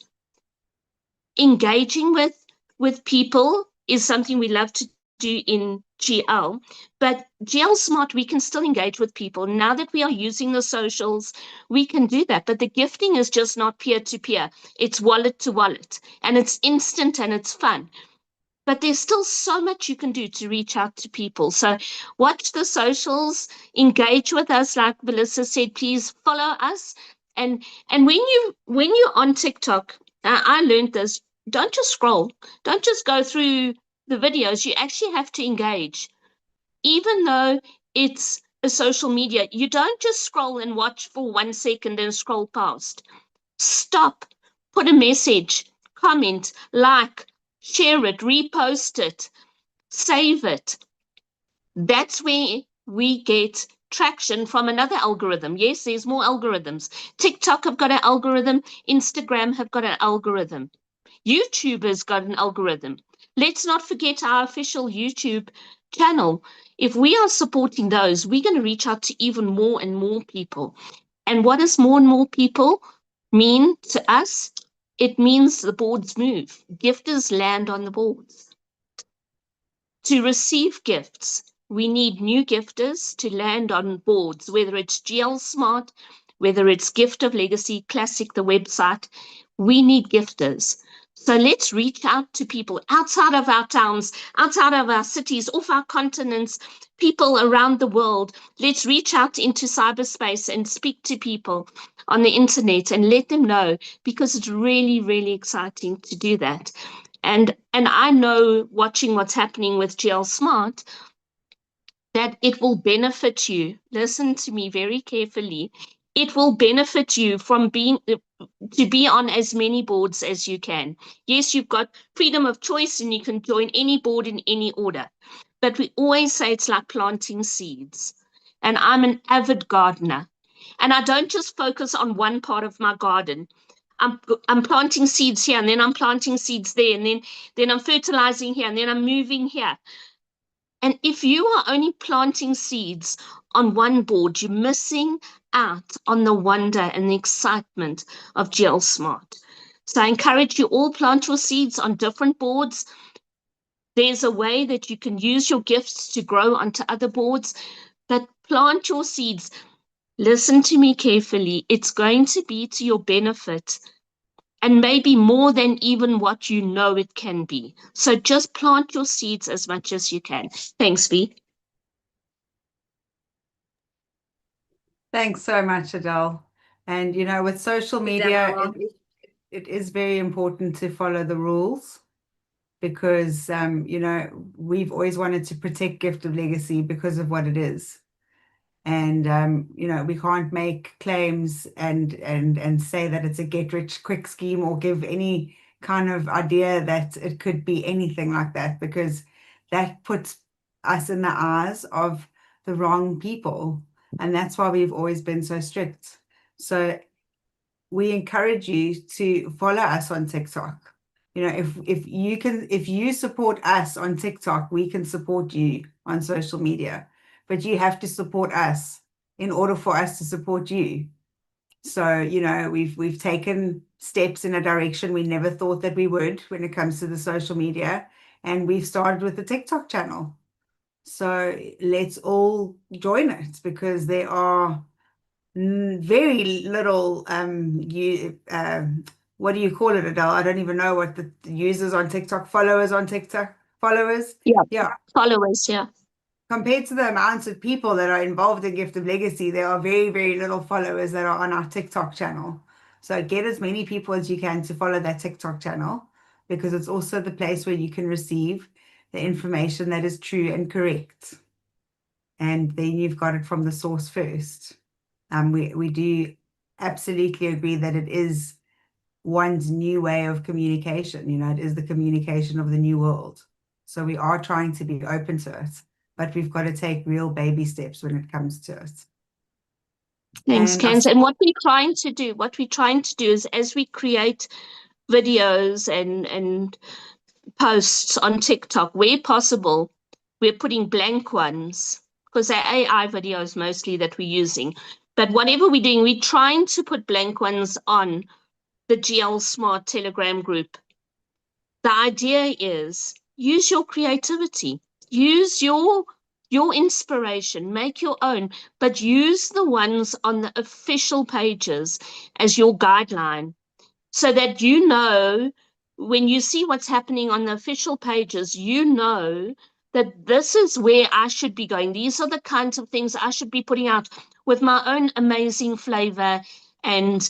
[SPEAKER 2] Engaging with people is something we love to do in GL, but GL Smart, we can still engage with people. Now that we are using the socials, we can do that, but the gifting is just not peer-to-peer. It's wallet to wallet, and it's instant and it's fun. But there's still so much you can do to reach out to people. So watch the socials, engage with us. Like Melissa said, please follow us. And when you're on TikTok, I learned this, don't just scroll. Don't just go through the videos. You actually have to engage. Even though it's a social media, you don't just scroll and watch for 1 second and scroll past. Stop, put a message, comment, like, share it, repost it, save it. That's where we get traction from another algorithm. Yes, there's more algorithms. TikTok have got an algorithm. Instagram have got an algorithm. YouTube has got an algorithm. Let's not forget our official YouTube channel. If we are supporting those, we're going to reach out to even more and more people. And what does more and more people mean to us? It means the boards move. Gifters land on the boards. To receive gifts, we need new gifters to land on boards, whether it's GL Smart, whether it's Gift of Legacy, Classic, the website. We need gifters. So let's reach out to people outside of our towns, outside of our cities, off our continents, people around the world. Let's reach out into cyberspace and speak to people on the internet and let them know, because it's really, really exciting to do that. And I know, watching what's happening with GL Smart, that it will benefit you. Listen to me very carefully. It will benefit you from being to be on as many boards as you can. Yes, you've got freedom of choice and you can join any board in any order. But we always say it's like planting seeds. And I'm an avid gardener. And I don't just focus on one part of my garden. I'm planting seeds here, and then I'm planting seeds there, and then I'm fertilizing here, and then I'm moving here. And if you are only planting seeds on one board, you're missing out on the wonder and the excitement of GL Smart. So I encourage you all, plant your seeds on different boards. There's a way that you can use your gifts to grow onto other boards, but plant your seeds. Listen to me carefully. It's going to be to your benefit, and maybe more than even what you know it can be. So just plant your seeds as much as you can. Thanks, V.
[SPEAKER 1] Thanks so much, Adele. And with social media, it is very important to follow the rules, because we've always wanted to protect Gift of Legacy because of what it is. And we can't make claims and say that it's a get rich quick scheme, or give any kind of idea that it could be anything like that, because that puts us in the eyes of the wrong people. And that's why we've always been so strict. So we encourage you to follow us on TikTok. If you support us on TikTok, we can support you on social media. But you have to support us in order for us to support you. So, we've taken steps in a direction we never thought that we would when it comes to the social media. And we've started with the TikTok channel. So let's all join it, because there are very little what do you call it, Adele? I don't even know what the users on TikTok, followers on TikTok, followers. Yeah.
[SPEAKER 2] Followers, yeah.
[SPEAKER 1] Compared to the amounts of people that are involved in Gift of Legacy, there are very, very little followers that are on our TikTok channel. So get as many people as you can to follow that TikTok channel, because it's also the place where you can receive the information that is true and correct. And then you've got it from the source first. We do absolutely agree that it is one's new way of communication. It is the communication of the new world. So we are trying to be open to it, but we've got to take real baby steps when it comes to it.
[SPEAKER 2] Thanks, Kans. And what we're trying to do is, as we create videos and posts on TikTok, where possible, we're putting blank ones, because they're AI videos mostly that we're using. But whatever we're doing, we're trying to put blank ones on the GL Smart Telegram group. The idea is, use your creativity, use your inspiration, make your own, but use the ones on the official pages as your guideline, so that when you see what's happening on the official pages, that this is where I should be going. These are the kinds of things I should be putting out, with my own amazing flavor and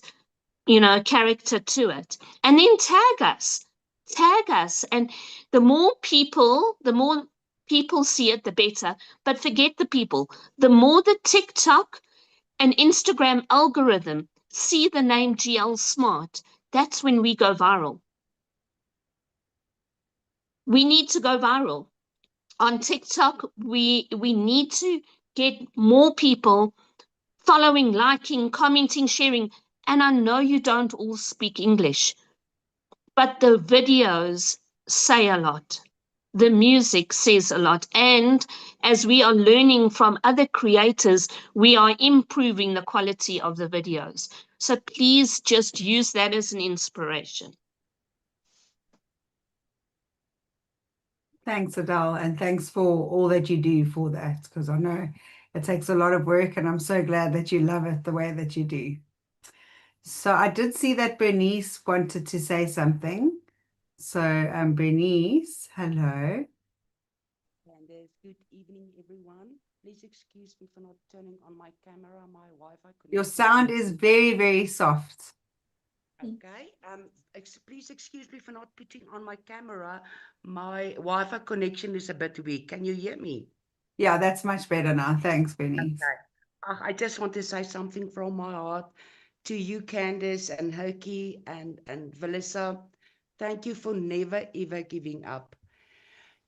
[SPEAKER 2] character to it. And then tag us. And the more people see it, the better. But forget the people. The more the TikTok and Instagram algorithm see the name GL Smart, that's when we go viral. We need to go viral. On TikTok, we need to get more people following, liking, commenting, sharing. And I know you don't all speak English, but the videos say a lot. The music says a lot. And as we are learning from other creators, we are improving the quality of the videos. So please just use that as an inspiration.
[SPEAKER 1] Thanks, Adele, and thanks for all that you do for that, because I know it takes a lot of work, and I'm so glad that you love it the way that you do. So I did see that Bernice wanted to say something. So, Bernice, hello.
[SPEAKER 12] Candace, good evening, everyone. Please excuse me for not turning on my camera. My Wi-Fi
[SPEAKER 1] Your
[SPEAKER 12] connection
[SPEAKER 1] sound
[SPEAKER 12] is
[SPEAKER 1] is very, very soft.
[SPEAKER 12] okay. Please excuse me for not putting on my camera. My Wi-Fi connection is a bit weak. Can you hear me?
[SPEAKER 1] Yeah, that's much better now. Thanks, Bernice.
[SPEAKER 12] Okay. I just want to say something from my heart to you, Candace and Hoki and Velissa. Thank you for never ever giving up.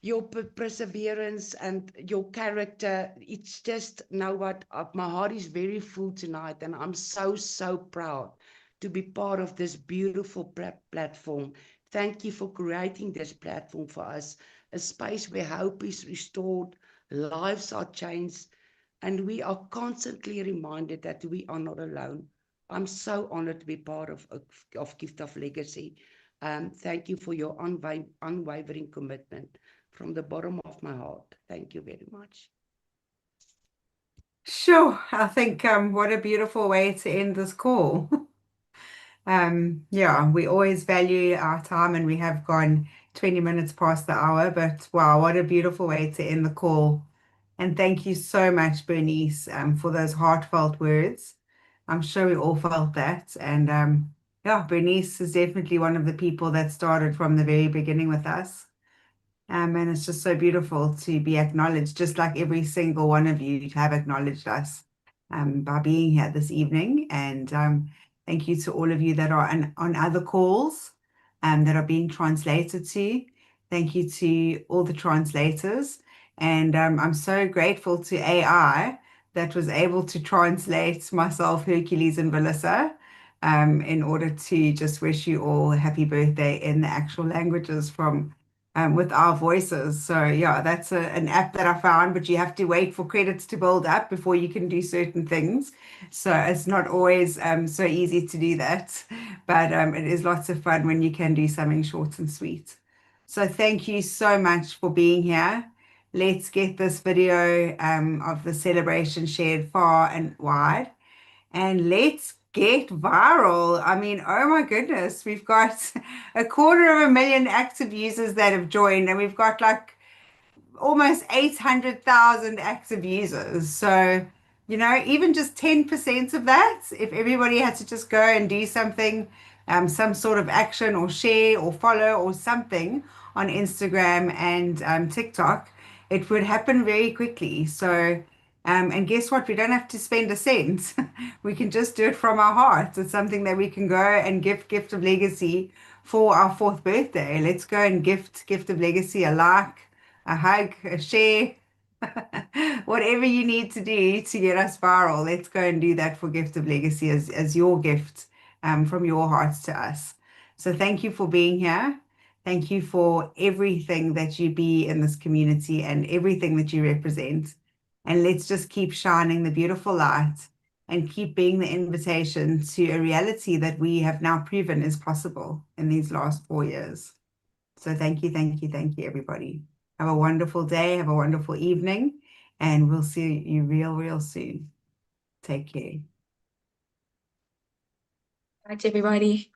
[SPEAKER 12] Your perseverance and your character, it's just, know what, my heart is very full tonight, and I'm so proud to be part of this beautiful platform. Thank you for creating this platform for us, a space where hope is restored, lives are changed, and we are constantly reminded that we are not alone. I'm so honored to be part of Gift of Legacy. Thank you for your unwavering commitment from the bottom of my heart. Thank you very much.
[SPEAKER 1] Sure. I think what a beautiful way to end this call. Yeah, we always value our time and we have gone 20 minutes past the hour, but wow, what a beautiful way to end the call. And thank you so much, Bernice, for those heartfelt words. I'm sure we all felt that. And yeah, Bernice is definitely one of the people that started from the very beginning with us. And it's just so beautiful to be acknowledged, just like every single one of you have acknowledged us by being here this evening. And thank you to all of you that are on other calls that are being translated to. Thank you to all the translators. And I'm so grateful to AI that was able to translate myself, Hercules, and Melissa in order to just wish you all a happy birthday in the actual languages from with our voices. So yeah, that's an app that I found, but you have to wait for credits to build up before you can do certain things. So it's not always so easy to do that, but it is lots of fun when you can do something short and sweet. So thank you so much for being here. Let's get this video of the celebration shared far and wide. And let's get viral. I mean, oh my goodness, we've got 250,000 active users that have joined, and we've got like almost 800,000 active users. So, even just 10% of that, if everybody had to just go and do something, some sort of action or share or follow or something on Instagram and TikTok, it would happen very quickly. So, and guess what? We don't have to spend a cent. We can just do it from our hearts. It's something that we can go and gift of legacy for our fourth birthday. Let's go and gift of legacy a like, a hug, a share, whatever you need to do to get us viral. Let's go and do that for Gift of Legacy as your gift from your hearts to us. So thank you for being here. Thank you for everything that you be in this community and everything that you represent. And let's just keep shining the beautiful light and keep being the invitation to a reality that we have now proven is possible in these last 4 years. So thank you, everybody. Have a wonderful day, have a wonderful evening, and we'll see you real soon. Take care.
[SPEAKER 6] Right, everybody.